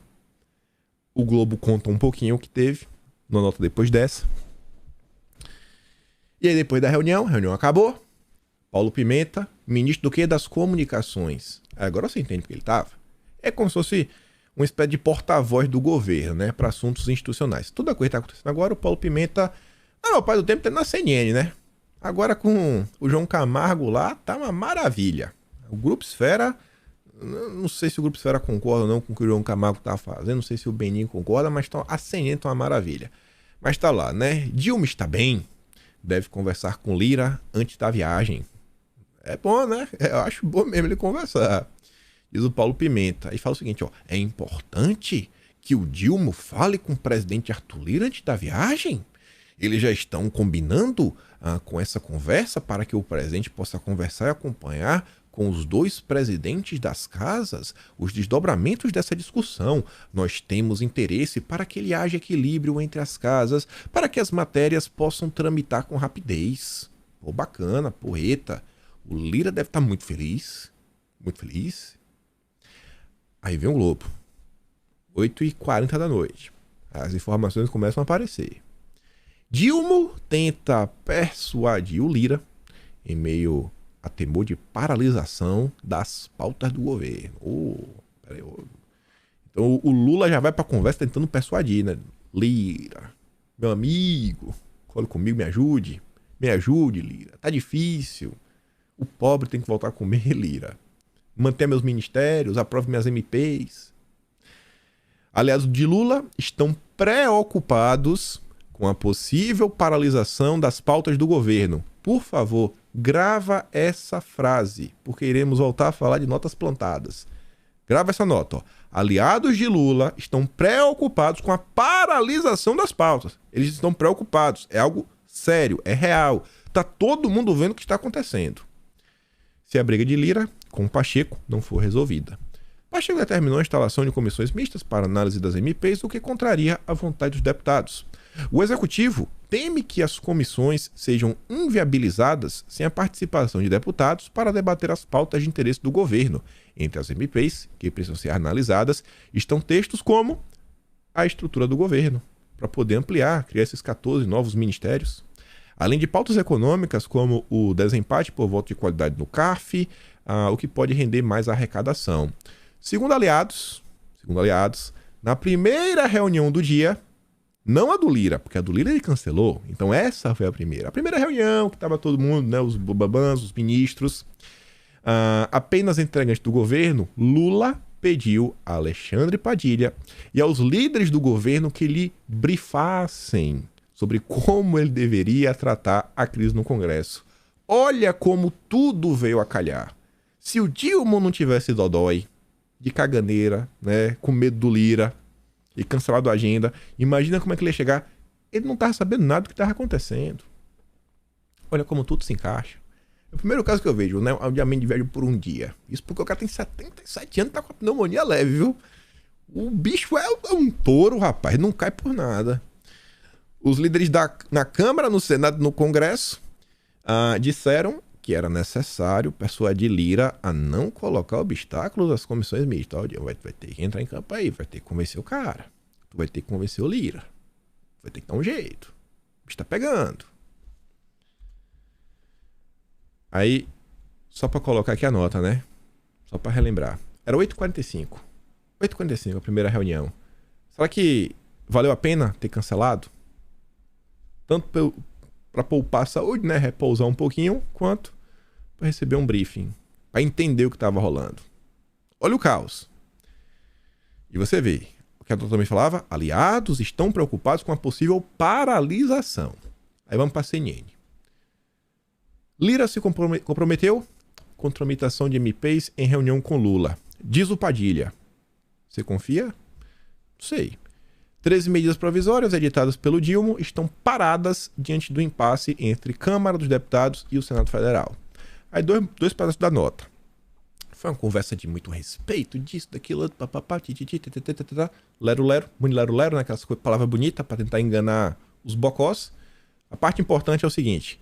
o Globo conta um pouquinho o que teve, na nota depois dessa. E aí depois da reunião, a reunião acabou, Paulo Pimenta, ministro do quê? Das comunicações. Agora você entende porque ele estava. É como se fosse uma espécie de porta-voz do governo, né, para assuntos institucionais. Toda a coisa que está acontecendo agora, o Paulo Pimenta, o pai do tempo tá na CNN, né? Agora com o João Camargo lá, tá uma maravilha. O Grupo Esfera... Não sei se o Grupo Esfera concorda ou não com o que o João Camargo tá fazendo. Não sei se o Beninho concorda, mas a CNN tá uma maravilha. Mas tá lá, né? Dilma está bem. Deve conversar com Lira antes da viagem. É bom, né? Eu acho bom mesmo ele conversar. Diz o Paulo Pimenta. E fala o seguinte, ó. É importante que o Dilma fale com o presidente Arthur Lira antes da viagem? Eles já estão combinando com essa conversa para que o presidente possa conversar e acompanhar com os dois presidentes das casas os desdobramentos dessa discussão. Nós temos interesse para que ele haja equilíbrio entre as casas, para que as matérias possam tramitar com rapidez. Pô, bacana, porreta. O Lira deve estar muito feliz. Muito feliz. Aí vem o Globo. 8h40 da noite. As informações começam a aparecer. Dilma tenta persuadir o Lira em meio a temor de paralisação das pautas do governo. Então o Lula já vai para a conversa tentando persuadir, né? Lira, meu amigo, fale comigo, me ajude. Me ajude, Lira. Tá difícil. O pobre tem que voltar a comer, Lira. Manter meus ministérios, aprove minhas MPs. Aliados de Lula estão preocupados com a possível paralisação das pautas do governo. Por favor, grava essa frase, porque iremos voltar a falar de notas plantadas. Grava essa nota, ó. Aliados de Lula estão preocupados com a paralisação das pautas. Eles estão preocupados. É algo sério, é real. Tá todo mundo vendo o que está acontecendo. Se a briga de Lira com Pacheco não for resolvida. Pacheco determinou a instalação de comissões mistas para análise das MPs, o que contraria a vontade dos deputados. O executivo teme que as comissões sejam inviabilizadas sem a participação de deputados para debater as pautas de interesse do governo. Entre as MPs, que precisam ser analisadas, estão textos como a estrutura do governo, para poder ampliar, criar esses 14 novos ministérios. Além de pautas econômicas, como o desempate por voto de qualidade no CARF, o que pode render mais arrecadação. Segundo aliados, na primeira reunião do dia, não a do Lira, porque a do Lira ele cancelou, então essa foi a primeira. A primeira reunião, que estava todo mundo, né, os babãs, os ministros, apenas integrantes do governo, Lula pediu a Alexandre Padilha e aos líderes do governo que lhe brifassem sobre como ele deveria tratar a crise no Congresso. Olha como tudo veio a calhar. Se o Dilma não tivesse dodói, de caganeira, né, com medo do Lira e cancelado a agenda, imagina como é que ele ia chegar. Ele não estava sabendo nada do que estava acontecendo. Olha como tudo se encaixa. É o primeiro caso que eu vejo, né, adiamento de velho por um dia. Isso porque o cara tem 77 anos e tá com a pneumonia leve, viu? O bicho é um touro, rapaz, não cai por nada. Os líderes na Câmara, no Senado e no Congresso disseram que era necessário persuadir Lira a não colocar obstáculos às comissões mistas. Vai ter que entrar em campo aí, vai ter que convencer o cara. Tu vai ter que convencer o Lira. Vai ter que dar um jeito. O bicho tá pegando. Aí, só pra colocar aqui a nota, né? Só pra relembrar. Era 8h45. 8h45 a primeira reunião. Será que valeu a pena ter cancelado? Tanto para poupar a saúde, né? Repousar um pouquinho, quanto para receber um briefing, para entender o que estava rolando. Olha o caos. E você vê, o que a doutora também falava, aliados estão preocupados com a possível paralisação. Aí vamos para a CNN. Lira se comprometeu com tramitação de MPs em reunião com Lula. Diz o Padilha. Você confia? Não sei. 13 medidas provisórias editadas pelo Dilma estão paradas diante do impasse entre Câmara dos Deputados e o Senado Federal. Aí dois pedaços da nota. Foi uma conversa de muito respeito, disso, daquilo, papapá, lero-lero, muito lero-lero, né? Aquelas palavras bonitas para tentar enganar os bocós. A parte importante é o seguinte.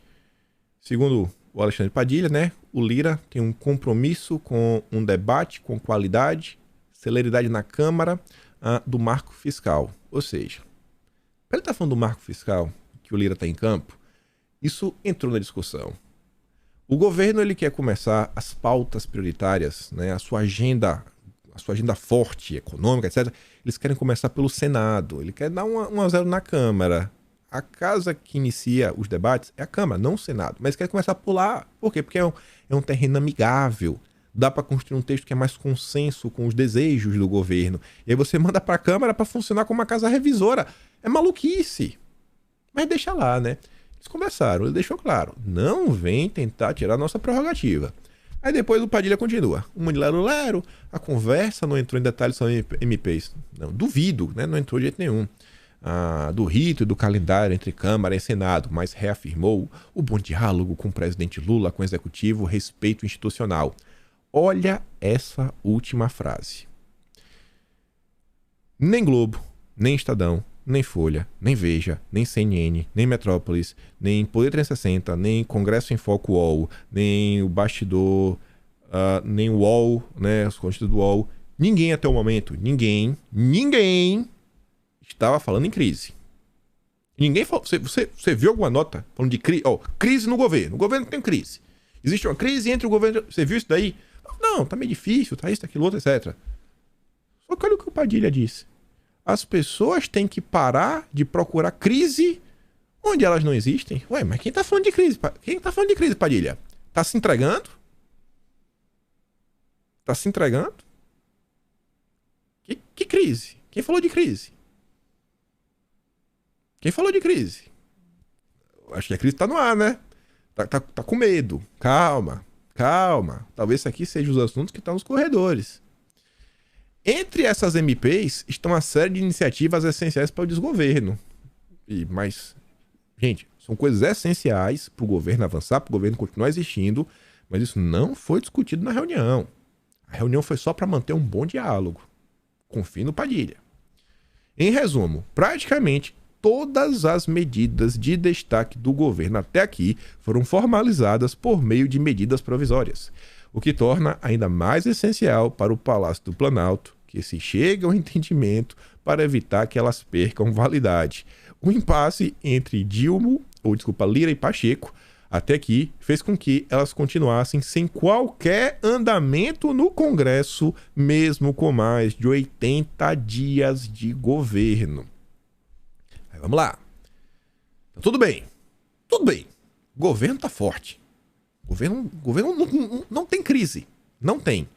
Segundo o Alexandre Padilha, né? O Lira tem um compromisso com um debate com qualidade, celeridade na Câmara, do marco fiscal. Ou seja, para ele estar falando do marco fiscal, que o Lira está em campo, isso entrou na discussão. O governo ele quer começar as pautas prioritárias, né, a sua agenda forte, econômica, etc. Eles querem começar pelo Senado. Ele quer dar um a 0 na Câmara. A casa que inicia os debates é a Câmara, não o Senado. Mas quer começar por lá. Por quê? Porque é um terreno amigável. Dá para construir um texto que é mais consenso com os desejos do governo. E aí você manda para a Câmara para funcionar como uma casa revisora. É maluquice. Mas deixa lá, né? Eles conversaram, ele deixou claro. Não vem tentar tirar a nossa prerrogativa. Aí depois o Padilha continua. Um lero-lero, a conversa não entrou em detalhes sobre MPs. Não, duvido, né? Não entrou de jeito nenhum. Do rito e do calendário entre Câmara e Senado, mas reafirmou o bom diálogo com o presidente Lula, com o executivo, respeito institucional. Olha essa última frase. Nem Globo, nem Estadão, nem Folha, nem Veja, nem CNN, nem Metrópolis, nem Poder 360, nem Congresso em Foco UOL, nem o Bastidor, nem o UOL, né, os conteúdos do UOL. Ninguém até o momento, ninguém estava falando em crise. Ninguém falou. Você viu alguma nota falando de crise? Crise no governo. O governo tem crise. Existe uma crise entre o governo. Você viu isso daí? Não, tá meio difícil, tá isso, tá aquilo, outro, etc. Só que olha o que o Padilha disse. As pessoas têm que parar de procurar crise onde elas não existem. Ué, mas quem tá falando de crise? Quem tá falando de crise, Padilha? Tá se entregando? Tá se entregando? Que crise? Quem falou de crise? Quem falou de crise? Acho que a crise tá no ar, né? Tá com medo. Calma. Talvez isso aqui seja os assuntos que estão nos corredores. Entre essas MPs estão uma série de iniciativas essenciais para o desgoverno. Mas, gente, são coisas essenciais para o governo avançar, para o governo continuar existindo, mas isso não foi discutido na reunião. A reunião foi só para manter um bom diálogo. Confie no Padilha. Em resumo, praticamente todas as medidas de destaque do governo até aqui foram formalizadas por meio de medidas provisórias, o que torna ainda mais essencial para o Palácio do Planalto que se chegue ao entendimento para evitar que elas percam validade. O impasse entre Lira e Pacheco até aqui fez com que elas continuassem sem qualquer andamento no Congresso, mesmo com mais de 80 dias de governo. Aí vamos lá. Tá tudo bem. Tudo bem. O governo tá forte. O governo não tem crise. Não tem.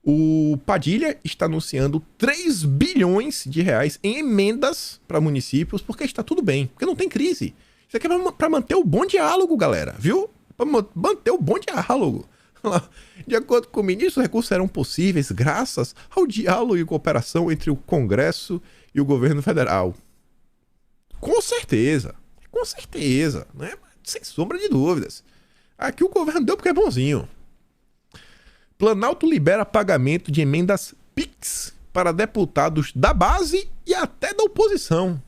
O Padilha está anunciando 3 bilhões de reais em emendas para municípios porque está tudo bem. Porque não tem crise. Isso aqui é para manter o bom diálogo, galera, viu? Para manter o bom diálogo. De acordo com o ministro, os recursos serão possíveis graças ao diálogo e cooperação entre o Congresso e o governo federal. Com certeza, né? Sem sombra de dúvidas. Aqui o governo deu porque é bonzinho. Planalto libera pagamento de emendas PIX para deputados da base e até da oposição.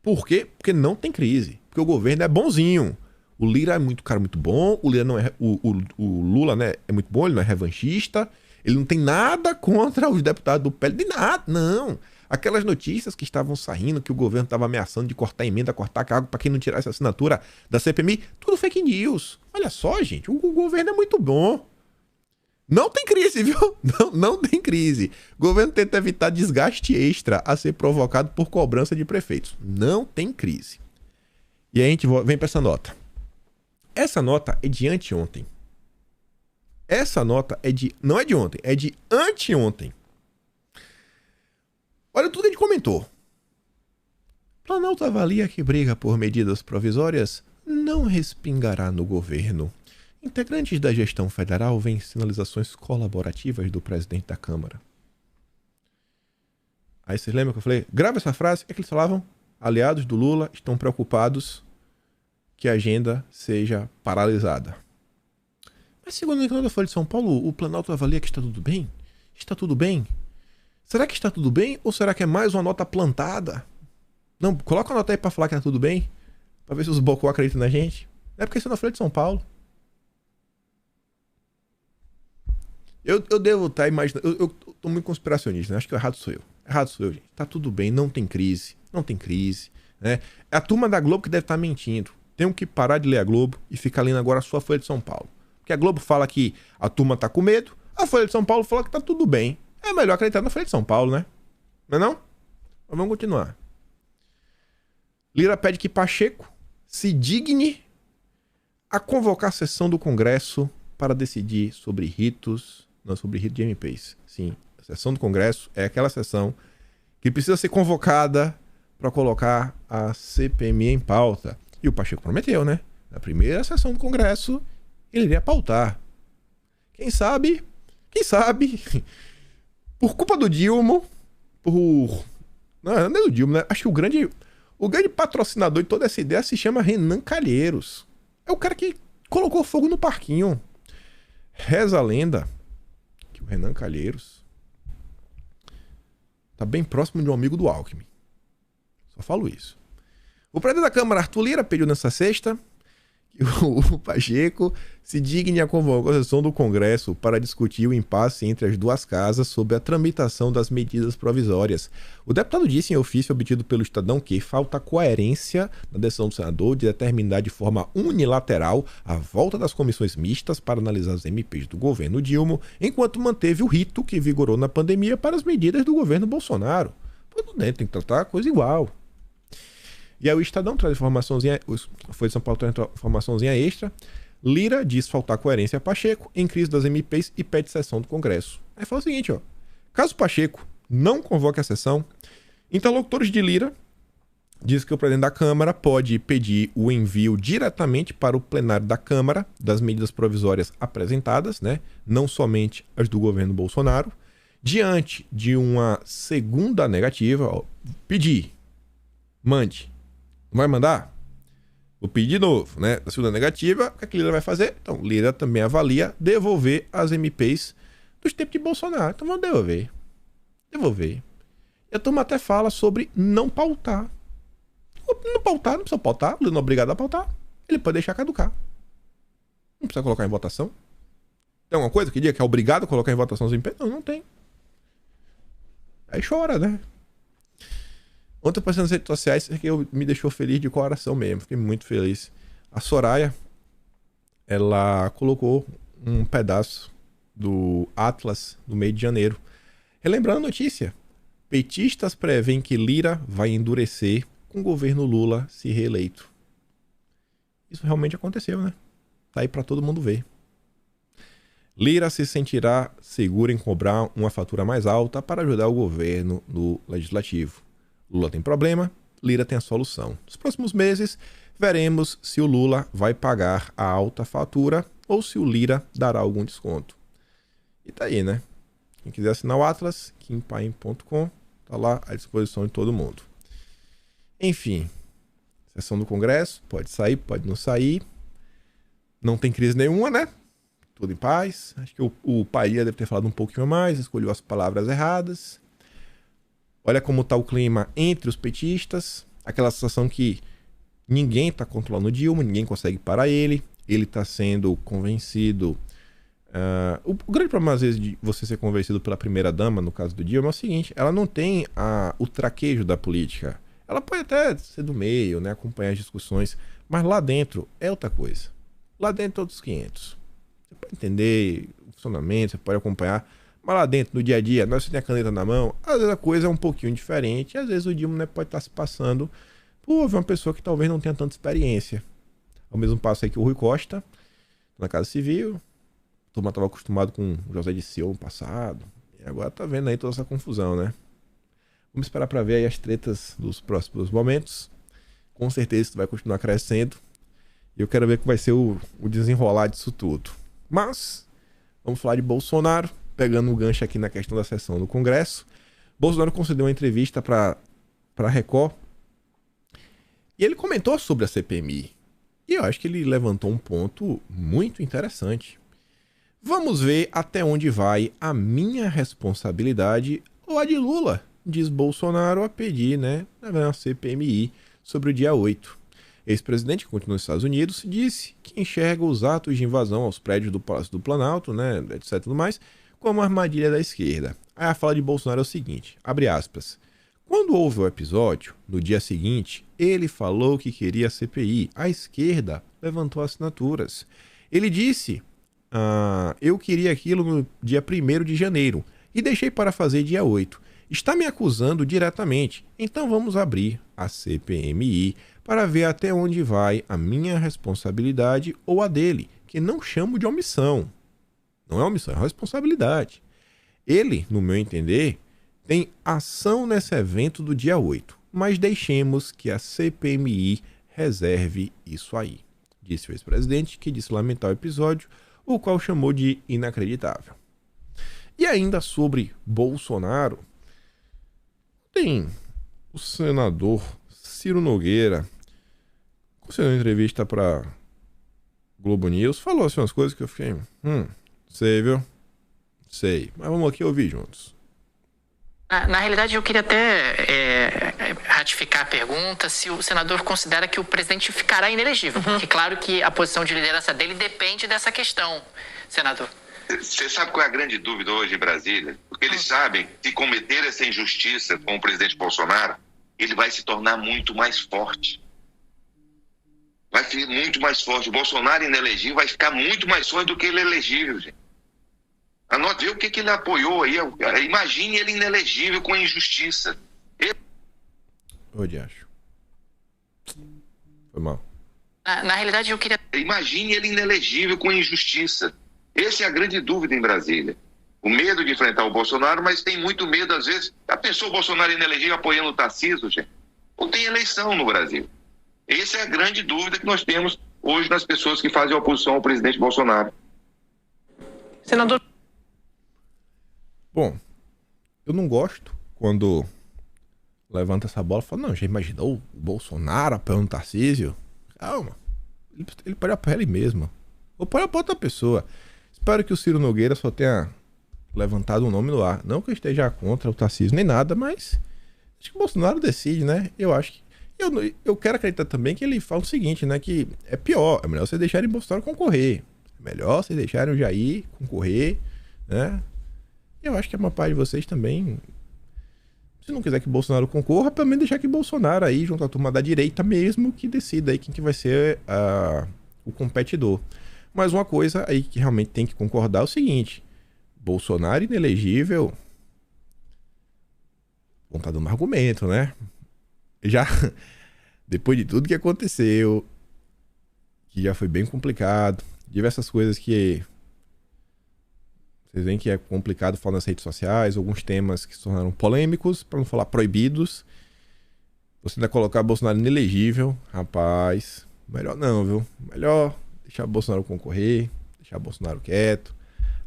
Por quê? Porque não tem crise. Porque o governo é bonzinho. O Lira é muito bom. O Lira não é, o Lula, né, é muito bom, ele não é revanchista. Ele não tem nada contra os deputados do PL, de nada, não. Aquelas notícias que estavam saindo, que o governo estava ameaçando de cortar emenda, cortar cargo para quem não tirasse a assinatura da CPMI, tudo fake news. Olha só, gente, o governo é muito bom. Não tem crise, viu? Não tem crise. O governo tenta evitar desgaste extra a ser provocado por cobrança de prefeitos. Não tem crise. E aí a gente vem para essa nota. Essa nota é de anteontem. Essa nota não é de ontem, é de anteontem. Olha tudo que a gente comentou. Planalto avalia que briga por medidas provisórias não respingará no governo. Integrantes da gestão federal veem sinalizações colaborativas do presidente da Câmara. Aí vocês lembram que eu falei? Grava essa frase. É que eles falavam? Aliados do Lula estão preocupados que a agenda seja paralisada. Mas segundo o declarado da Folha de São Paulo, o Planalto avalia que está tudo bem? Está tudo bem? Será que está tudo bem? Ou será que é mais uma nota plantada? Não, coloca a nota aí para falar que está tudo bem. Para ver se os bocó acreditam na gente. É porque isso é na Folha de São Paulo. Eu devo estar imaginando. Eu tô muito conspiracionista, né? Acho que o errado sou eu. Errado sou eu, gente. Tá tudo bem, não tem crise. Não tem crise. Né? É a turma da Globo que deve estar mentindo. Tenho que parar de ler a Globo e ficar lendo agora só a Folha de São Paulo. Porque a Globo fala que a turma tá com medo, a Folha de São Paulo fala que tá tudo bem. É melhor acreditar na Folha de São Paulo, né? Não é não? Mas vamos continuar. Lira pede que Pacheco se digne a convocar a sessão do Congresso para decidir sobre ritos, não sobre rito de MPs. Sim, a sessão do Congresso é aquela sessão que precisa ser convocada para colocar a CPMI em pauta. E o Pacheco prometeu, né? Na primeira sessão do Congresso, ele iria pautar. Quem sabe, por culpa do Dilma, não é do Dilma, né? Acho que o grande patrocinador de toda essa ideia se chama Renan Calheiros. É o cara que colocou fogo no parquinho. Reza a lenda que o Renan Calheiros tá bem próximo de um amigo do Alckmin. Só falo isso. O presidente da Câmara, Arthur Lira, pediu nessa sexta que o Pacheco se digne a convocar a sessão do Congresso para discutir o impasse entre as duas casas sobre a tramitação das medidas provisórias. O deputado disse em ofício obtido pelo Estadão que falta coerência na decisão do senador de determinar de forma unilateral a volta das comissões mistas para analisar as MPs do governo Dilma, enquanto manteve o rito que vigorou na pandemia para as medidas do governo Bolsonaro. Tudo bem, tem que tratar a coisa igual. E aí o Estadão traz informaçãozinha, a Folha de São Paulo traz informaçãozinha extra. Lira diz faltar coerência a Pacheco em crise das MPs e pede sessão do Congresso. Aí fala o seguinte, ó. Caso Pacheco não convoque a sessão, interlocutores de Lira diz que o presidente da Câmara pode pedir o envio diretamente para o plenário da Câmara das medidas provisórias apresentadas, né? Não somente as do governo Bolsonaro. Diante de uma segunda negativa, ó, pedir, mande. Não vai mandar? Vou pedir de novo, né? A segunda negativa, o que a Lira vai fazer? Então, Lira também avalia devolver as MPs dos tempos de Bolsonaro. Então, vamos devolver. Devolver. E a turma até fala sobre não pautar. Não pautar, não precisa pautar. Lira não é obrigado a pautar. Ele pode deixar caducar. Não precisa colocar em votação. Tem alguma coisa que diga que é obrigado a colocar em votação os MPs? Não, não tem. Aí chora, né? Ontem eu passei nas redes sociais que me deixou feliz de coração mesmo. Fiquei muito feliz. A Soraya, ela colocou um pedaço do Atlas do mês de janeiro. Relembrando a notícia. Petistas prevêem que Lira vai endurecer com o governo Lula se reeleito. Isso realmente aconteceu, né? Tá aí pra todo mundo ver. Lira se sentirá seguro em cobrar uma fatura mais alta para ajudar o governo no legislativo. Lula tem problema, Lira tem a solução. Nos próximos meses, veremos se o Lula vai pagar a alta fatura ou se o Lira dará algum desconto. E tá aí, né? Quem quiser assinar o Atlas, kimpaim.com, tá lá à disposição de todo mundo. Enfim, sessão do Congresso, pode sair, pode não sair. Não tem crise nenhuma, né? Tudo em paz. Acho que o Paia deve ter falado um pouquinho a mais, escolheu as palavras erradas. Olha como está o clima entre os petistas. Aquela sensação que ninguém está controlando o Dilma, ninguém consegue parar ele. Ele está sendo convencido. O grande problema, às vezes, de você ser convencido pela primeira-dama, no caso do Dilma, é o seguinte: ela não tem o traquejo da política. Ela pode até ser do meio, né, acompanhar as discussões, mas lá dentro é outra coisa. Lá dentro é outros 500. Você pode entender o funcionamento, você pode acompanhar, mas lá dentro, no dia a dia, nós você tem a caneta na mão, às vezes a coisa é um pouquinho diferente, e às vezes o Dilma, né, pode estar se passando por uma pessoa que talvez não tenha tanta experiência. Ao mesmo passo aí que o Rui Costa, na Casa Civil, a turma estava acostumado com o José Dirceu no passado, e agora tá vendo aí toda essa confusão, né? Vamos esperar para ver aí as tretas dos próximos momentos. Com certeza isso vai continuar crescendo. E eu quero ver que vai ser o desenrolar disso tudo. Mas, vamos falar de Bolsonaro, pegando um gancho aqui na questão da sessão do Congresso. Bolsonaro concedeu uma entrevista para a Record. E ele comentou sobre a CPMI. E eu acho que ele levantou um ponto muito interessante. Vamos ver até onde vai a minha responsabilidade ou a de Lula, diz Bolsonaro a pedir, né, na CPMI sobre o dia 8. Ex-presidente, que continua nos Estados Unidos, disse que enxerga os atos de invasão aos prédios do Palácio do Planalto, né, etc. tudo mais, como armadilha da esquerda. Aí a fala de Bolsonaro é o seguinte, abre aspas, quando houve o episódio, no dia seguinte, ele falou que queria a CPI. A esquerda levantou assinaturas. Ele disse, eu queria aquilo no dia 1º de janeiro e deixei para fazer dia 8. Está me acusando diretamente, então vamos abrir a CPMI para ver até onde vai a minha responsabilidade ou a dele, que não chamo de omissão. Não é omissão, é responsabilidade. Ele, no meu entender, tem ação nesse evento do dia 8, mas deixemos que a CPMI reserve isso aí, disse o ex-presidente, que disse lamentar o episódio, o qual chamou de inacreditável. E ainda sobre Bolsonaro, tem o senador Ciro Nogueira, concedeu uma entrevista para Globo News, falou assim umas coisas que eu fiquei, sei, viu? Sei, mas vamos aqui ouvir juntos. Na realidade, eu queria até ratificar a pergunta se o senador considera que o presidente ficará inelegível. Porque claro que a posição de liderança dele depende dessa questão, senador. Você sabe qual é a grande dúvida hoje em Brasília? Porque eles sabem que se cometer essa injustiça com o presidente Bolsonaro, ele vai se tornar muito mais forte. Vai ser muito mais forte. O Bolsonaro inelegível vai ficar muito mais forte do que ele elegível, gente. Anote, vê o que ele apoiou aí. Imagine ele inelegível com a injustiça. Onde acho? Foi mal. Na realidade, eu queria... Imagine ele inelegível com a injustiça. Essa é a grande dúvida em Brasília. O medo de enfrentar o Bolsonaro, mas tem muito medo, às vezes. Já pensou o Bolsonaro inelegível apoiando o Tarcísio, gente? Não tem eleição no Brasil. Essa é a grande dúvida que nós temos hoje nas pessoas que fazem oposição ao presidente Bolsonaro. Senador... Bom, Eu não gosto quando levanta essa bola e fala, não, já imaginou o Bolsonaro apoiando o Tarcísio? Calma. Ele pode apoiar ele mesmo. Ou pode apoiar outra pessoa. Espero que o Ciro Nogueira só tenha levantado um nome no ar. Não que eu esteja contra o Tarcísio nem nada, mas acho que o Bolsonaro decide, né? Eu acho que... Eu quero acreditar também que ele fala o seguinte, né? Que é pior, é melhor vocês deixarem o Bolsonaro concorrer. É melhor vocês deixarem o Jair concorrer, né? Eu acho que a maior parte de vocês também... Se não quiser que o Bolsonaro concorra, pelo menos deixar que o Bolsonaro aí, junto à turma da direita mesmo, que decida aí quem que vai ser o competidor. Mas uma coisa aí que realmente tem que concordar é o seguinte: Bolsonaro inelegível... Vão estar dando argumento, né? Já, depois de tudo que aconteceu, que já foi bem complicado, diversas coisas que vocês veem que é complicado falar nas redes sociais, alguns temas que se tornaram polêmicos, para não falar proibidos. Você ainda colocar Bolsonaro inelegível, rapaz, melhor não, viu? Melhor deixar Bolsonaro concorrer, deixar Bolsonaro quieto,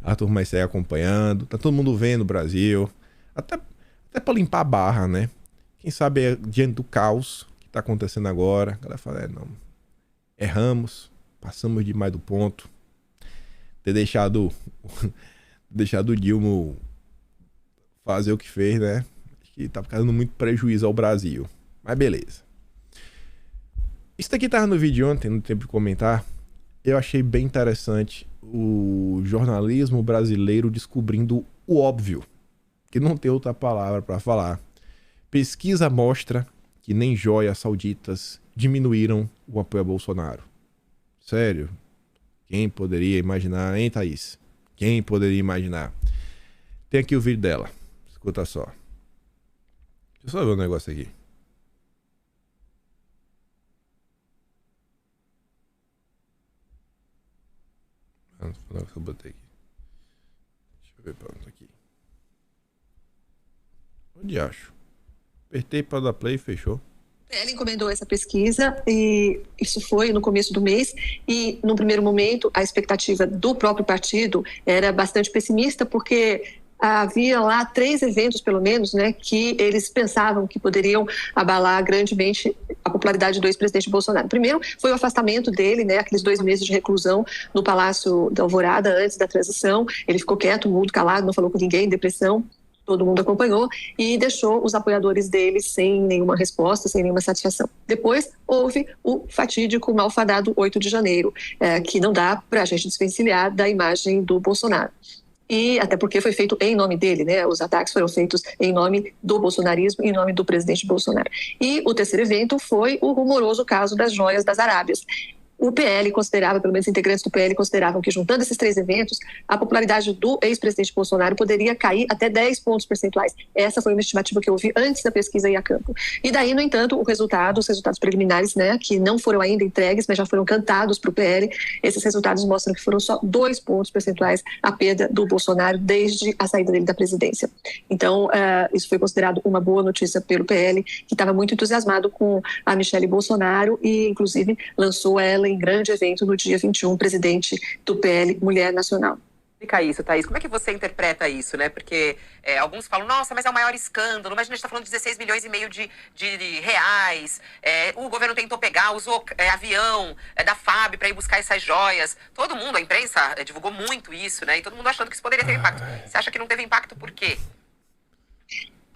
a turma vai sair acompanhando, tá todo mundo vendo o Brasil, até para limpar a barra, né? Quem sabe diante do caos que tá acontecendo agora, a galera fala, não, erramos, passamos demais do ponto, ter deixado o Dilma fazer o que fez, né? Acho que tá causando muito prejuízo ao Brasil. Mas beleza. Isso daqui tava no vídeo ontem, no tempo de comentar. Eu achei bem interessante o jornalismo brasileiro descobrindo o óbvio, que não tem outra palavra para falar. Pesquisa mostra que nem joias sauditas diminuíram o apoio a Bolsonaro. Sério? Quem poderia imaginar, hein, Thaís? Quem poderia imaginar? Tem aqui o vídeo dela. Escuta só. Deixa eu só ver um negócio aqui. Não, eu botei aqui. Deixa eu ver pra onde tá aqui. Onde acho? Apertei para dar play e fechou. Ela encomendou essa pesquisa e isso foi no começo do mês e no primeiro momento a expectativa do próprio partido era bastante pessimista porque havia lá 3 eventos pelo menos, né, que eles pensavam que poderiam abalar grandemente a popularidade do ex-presidente Bolsonaro. Primeiro foi o afastamento dele, né, aqueles 2 meses de reclusão no Palácio da Alvorada antes da transição. Ele ficou quieto, mudo, calado, não falou com ninguém, depressão. Todo mundo acompanhou e deixou os apoiadores dele sem nenhuma resposta, sem nenhuma satisfação. Depois houve o fatídico malfadado 8 de janeiro, que não dá para a gente desvencilhar da imagem do Bolsonaro. E até porque foi feito em nome dele, né? Os ataques foram feitos em nome do bolsonarismo, em nome do presidente Bolsonaro. E o terceiro evento foi o rumoroso caso das joias das Arábias. O PL considerava, pelo menos integrantes do PL consideravam que juntando esses 3 eventos, a popularidade do ex-presidente Bolsonaro poderia cair até 10 pontos percentuais. Essa foi uma estimativa que eu ouvi antes da pesquisa ir a campo. E daí, no entanto, os resultados preliminares, né, que não foram ainda entregues, mas já foram cantados para o PL, esses resultados mostram que foram só 2 pontos percentuais a perda do Bolsonaro desde a saída dele da presidência. Então, isso foi considerado uma boa notícia pelo PL, que estava muito entusiasmado com a Michelle Bolsonaro e, inclusive, lançou ela em grande evento no dia 21, presidente do PL Mulher Nacional. Explica isso, Thaís. Como é que você interpreta isso, né? Porque alguns falam, nossa, mas é o maior escândalo. Imagina, a gente está falando de 16 milhões e meio de reais. O governo tentou pegar, usou avião da FAB para ir buscar essas joias. Todo mundo, a imprensa divulgou muito isso, né? E todo mundo achando que isso poderia ter impacto. Você acha que não teve impacto por quê?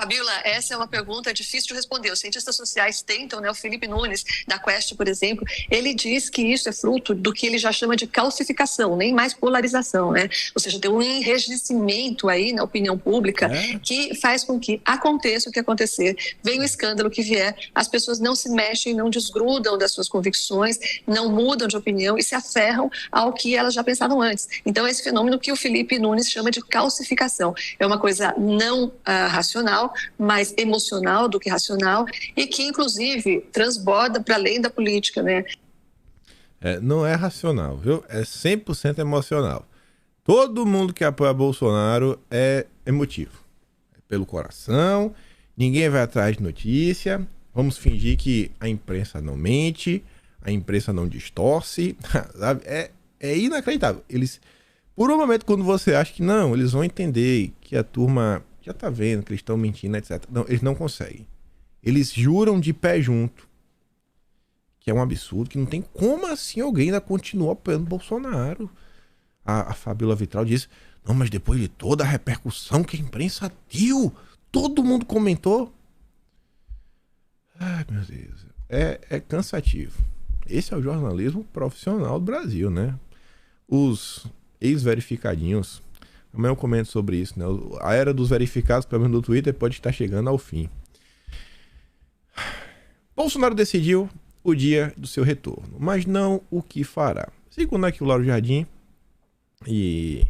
Fabiola, essa é uma pergunta difícil de responder. Os cientistas sociais tentam, né? O Felipe Nunes, da Quest, por exemplo, ele diz que isso é fruto do que ele já chama de calcificação, nem mais polarização, né? Ou seja, tem um enrijecimento aí na opinião pública que faz com que aconteça o que acontecer, venha o escândalo que vier, as pessoas não se mexem, não desgrudam das suas convicções, não mudam de opinião e se aferram ao que elas já pensavam antes. Então, esse fenômeno que o Felipe Nunes chama de calcificação é uma coisa não racional, mais emocional do que racional e que, inclusive, transborda para além da política, né? Não é racional, viu? É 100% emocional. Todo mundo que apoia Bolsonaro é emotivo. É pelo coração, ninguém vai atrás de notícia, vamos fingir que a imprensa não mente, a imprensa não distorce, sabe? É inacreditável. Por um momento, quando você acha que não, eles vão entender que a turma já tá vendo que eles estão mentindo, etc. Não, eles não conseguem. Eles juram de pé junto, que é um absurdo, que não tem como assim alguém ainda continua apoiando Bolsonaro. A Fabíola Vitral disse, não, mas depois de toda a repercussão que a imprensa deu, todo mundo comentou. Ai, meu Deus, é cansativo. Esse é o jornalismo profissional do Brasil, né? Os ex-verificadinhos, amanhã eu comento sobre isso, né? A era dos verificados, pelo menos no Twitter, pode estar chegando ao fim. Bolsonaro decidiu o dia do seu retorno, mas não o que fará. Segundo aqui o Lauro Jardim e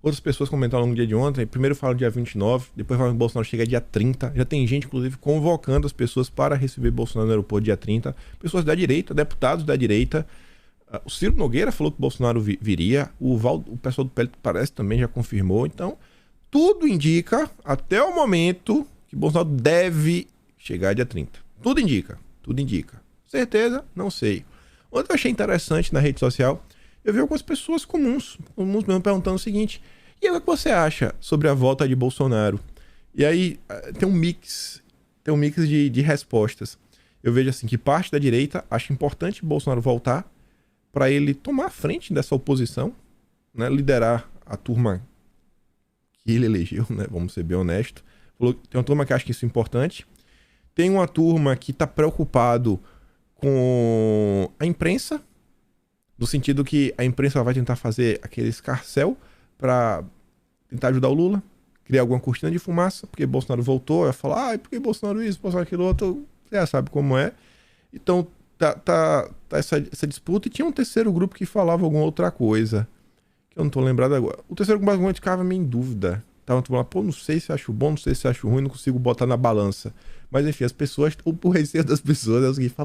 outras pessoas comentaram no dia de ontem, primeiro falam dia 29, depois falam que Bolsonaro chega dia 30, já tem gente inclusive convocando as pessoas para receber Bolsonaro no aeroporto dia 30, pessoas da direita, deputados da direita. O Ciro Nogueira falou que Bolsonaro viria, o pessoal do PL parece também já confirmou, então tudo indica, até o momento, que Bolsonaro deve chegar dia 30. Tudo indica. Certeza? Não sei. Ontem eu achei interessante na rede social, eu vi algumas pessoas comuns mesmo perguntando o seguinte, e aí o que você acha sobre a volta de Bolsonaro? E aí tem um mix de respostas. Eu vejo assim que parte da direita acha importante Bolsonaro voltar para ele tomar a frente dessa oposição, né, liderar a turma que ele elegeu, né, vamos ser bem honestos. Tem uma turma que acha que isso é importante. Tem uma turma que está preocupado com a imprensa, no sentido que a imprensa vai tentar fazer aquele escarcéu para tentar ajudar o Lula, criar alguma cortina de fumaça, porque Bolsonaro voltou, vai falar, por que Bolsonaro isso, Bolsonaro aquilo outro, você já sabe como é. Então tá essa disputa, e tinha um terceiro grupo que falava alguma outra coisa, que eu não tô lembrado agora. O terceiro grupo basicamente ficava meio em dúvida. Tava falando, não sei se acho bom, não sei se acho ruim, não consigo botar na balança. Mas enfim, as pessoas, o receio das pessoas é o seguinte,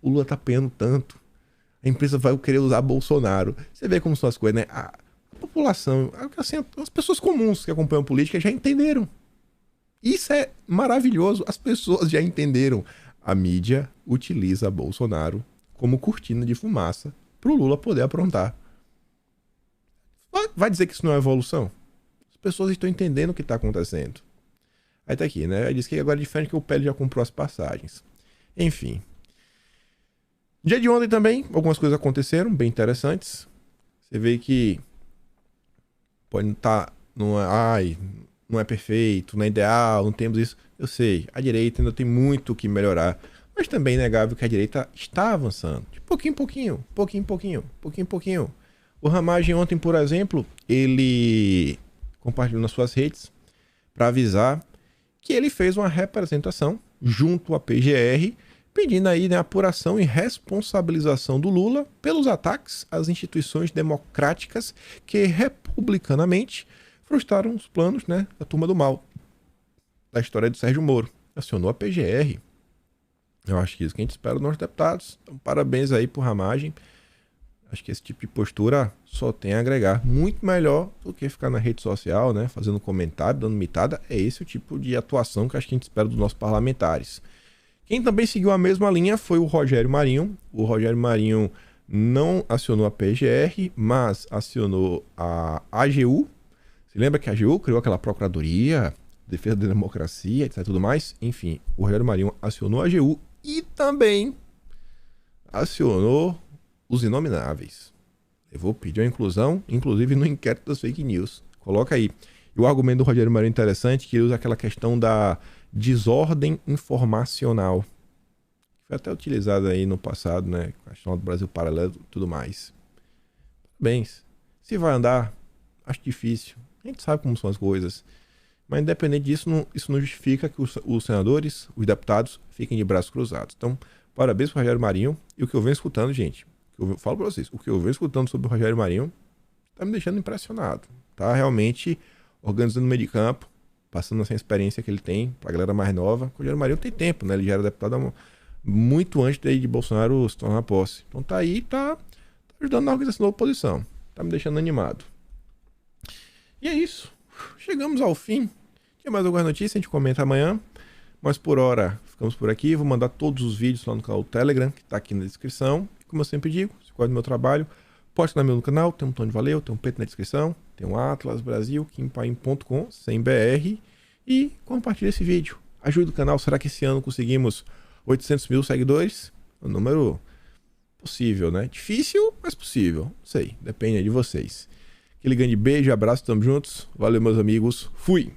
o Lula tá apanhando tanto, a imprensa vai querer usar Bolsonaro. Você vê como são as coisas, né? A população, assim, as pessoas comuns que acompanham política já entenderam. Isso é maravilhoso, as pessoas já entenderam. A mídia utiliza Bolsonaro como cortina de fumaça pro Lula poder aprontar. Vai dizer que isso não é evolução? As pessoas estão entendendo o que está acontecendo. Aí tá aqui, né? Aí diz que agora é diferente que o PL já comprou as passagens. Enfim. Dia de ontem também, algumas coisas aconteceram, bem interessantes. Você vê que pode não estar... não é perfeito, não é ideal, não temos isso. Eu sei, a direita ainda tem muito o que melhorar. Mas também é inegável que a direita está avançando. De pouquinho em pouquinho. O Ramagem ontem, por exemplo, ele compartilhou nas suas redes para avisar que ele fez uma representação junto à PGR, pedindo aí, né, apuração e responsabilização do Lula pelos ataques às instituições democráticas que republicanamente frustraram os planos, né, da turma do mal, da história do Sérgio Moro. Acionou a PGR. Eu acho que é isso que a gente espera dos nossos deputados. Então, parabéns aí por Ramagem. Acho que esse tipo de postura só tem a agregar. Muito melhor do que ficar na rede social, né, fazendo comentário, dando mitada. É esse o tipo de atuação que acho que a gente espera dos nossos parlamentares. Quem também seguiu a mesma linha foi o Rogério Marinho. O Rogério Marinho não acionou a PGR, mas acionou a AGU. Você lembra que a AGU criou aquela Procuradoria, Defesa da Democracia, etc. tudo mais? Enfim, o Rogério Marinho acionou a AGU e também acionou os inomináveis. Pediu a inclusão, inclusive no inquérito das fake news. Coloca aí. E o argumento do Rogério Marinho é interessante, que ele usa aquela questão da desordem informacional. Foi até utilizada aí no passado, né? A questão do Brasil Paralelo e tudo mais. Parabéns. Se vai andar, acho difícil. A gente sabe como são as coisas. Mas independente disso, isso não justifica que os senadores, os deputados, fiquem de braços cruzados. Então, parabéns pro Rogério Marinho. E o que eu venho escutando, gente, eu falo pra vocês, o que eu venho escutando sobre o Rogério Marinho tá me deixando impressionado. Tá realmente organizando o meio de campo, passando essa experiência que ele tem pra galera mais nova. O Rogério Marinho tem tempo, né? Ele já era deputado muito antes de Bolsonaro se tornar posse. Então tá aí, tá ajudando na organização da oposição. Tá me deixando animado. E é isso. Chegamos ao fim. Tinha mais alguma notícia? A gente comenta amanhã. Mas por hora, ficamos por aqui. Vou mandar todos os vídeos lá no canal Telegram, que tá aqui na descrição. E como eu sempre digo, se gosta do meu trabalho, pode estar no canal. Tem um botão de valeu, tem um peito na descrição. Tem um Atlas Brasil, kimpaim.com, sem BR. e compartilha esse vídeo. Ajuda o canal. Será que esse ano conseguimos 800 mil seguidores? Um número possível, né? Difícil, mas possível. Não sei, depende de vocês. Aquele grande beijo, abraço, tamo juntos. Valeu, meus amigos. Fui!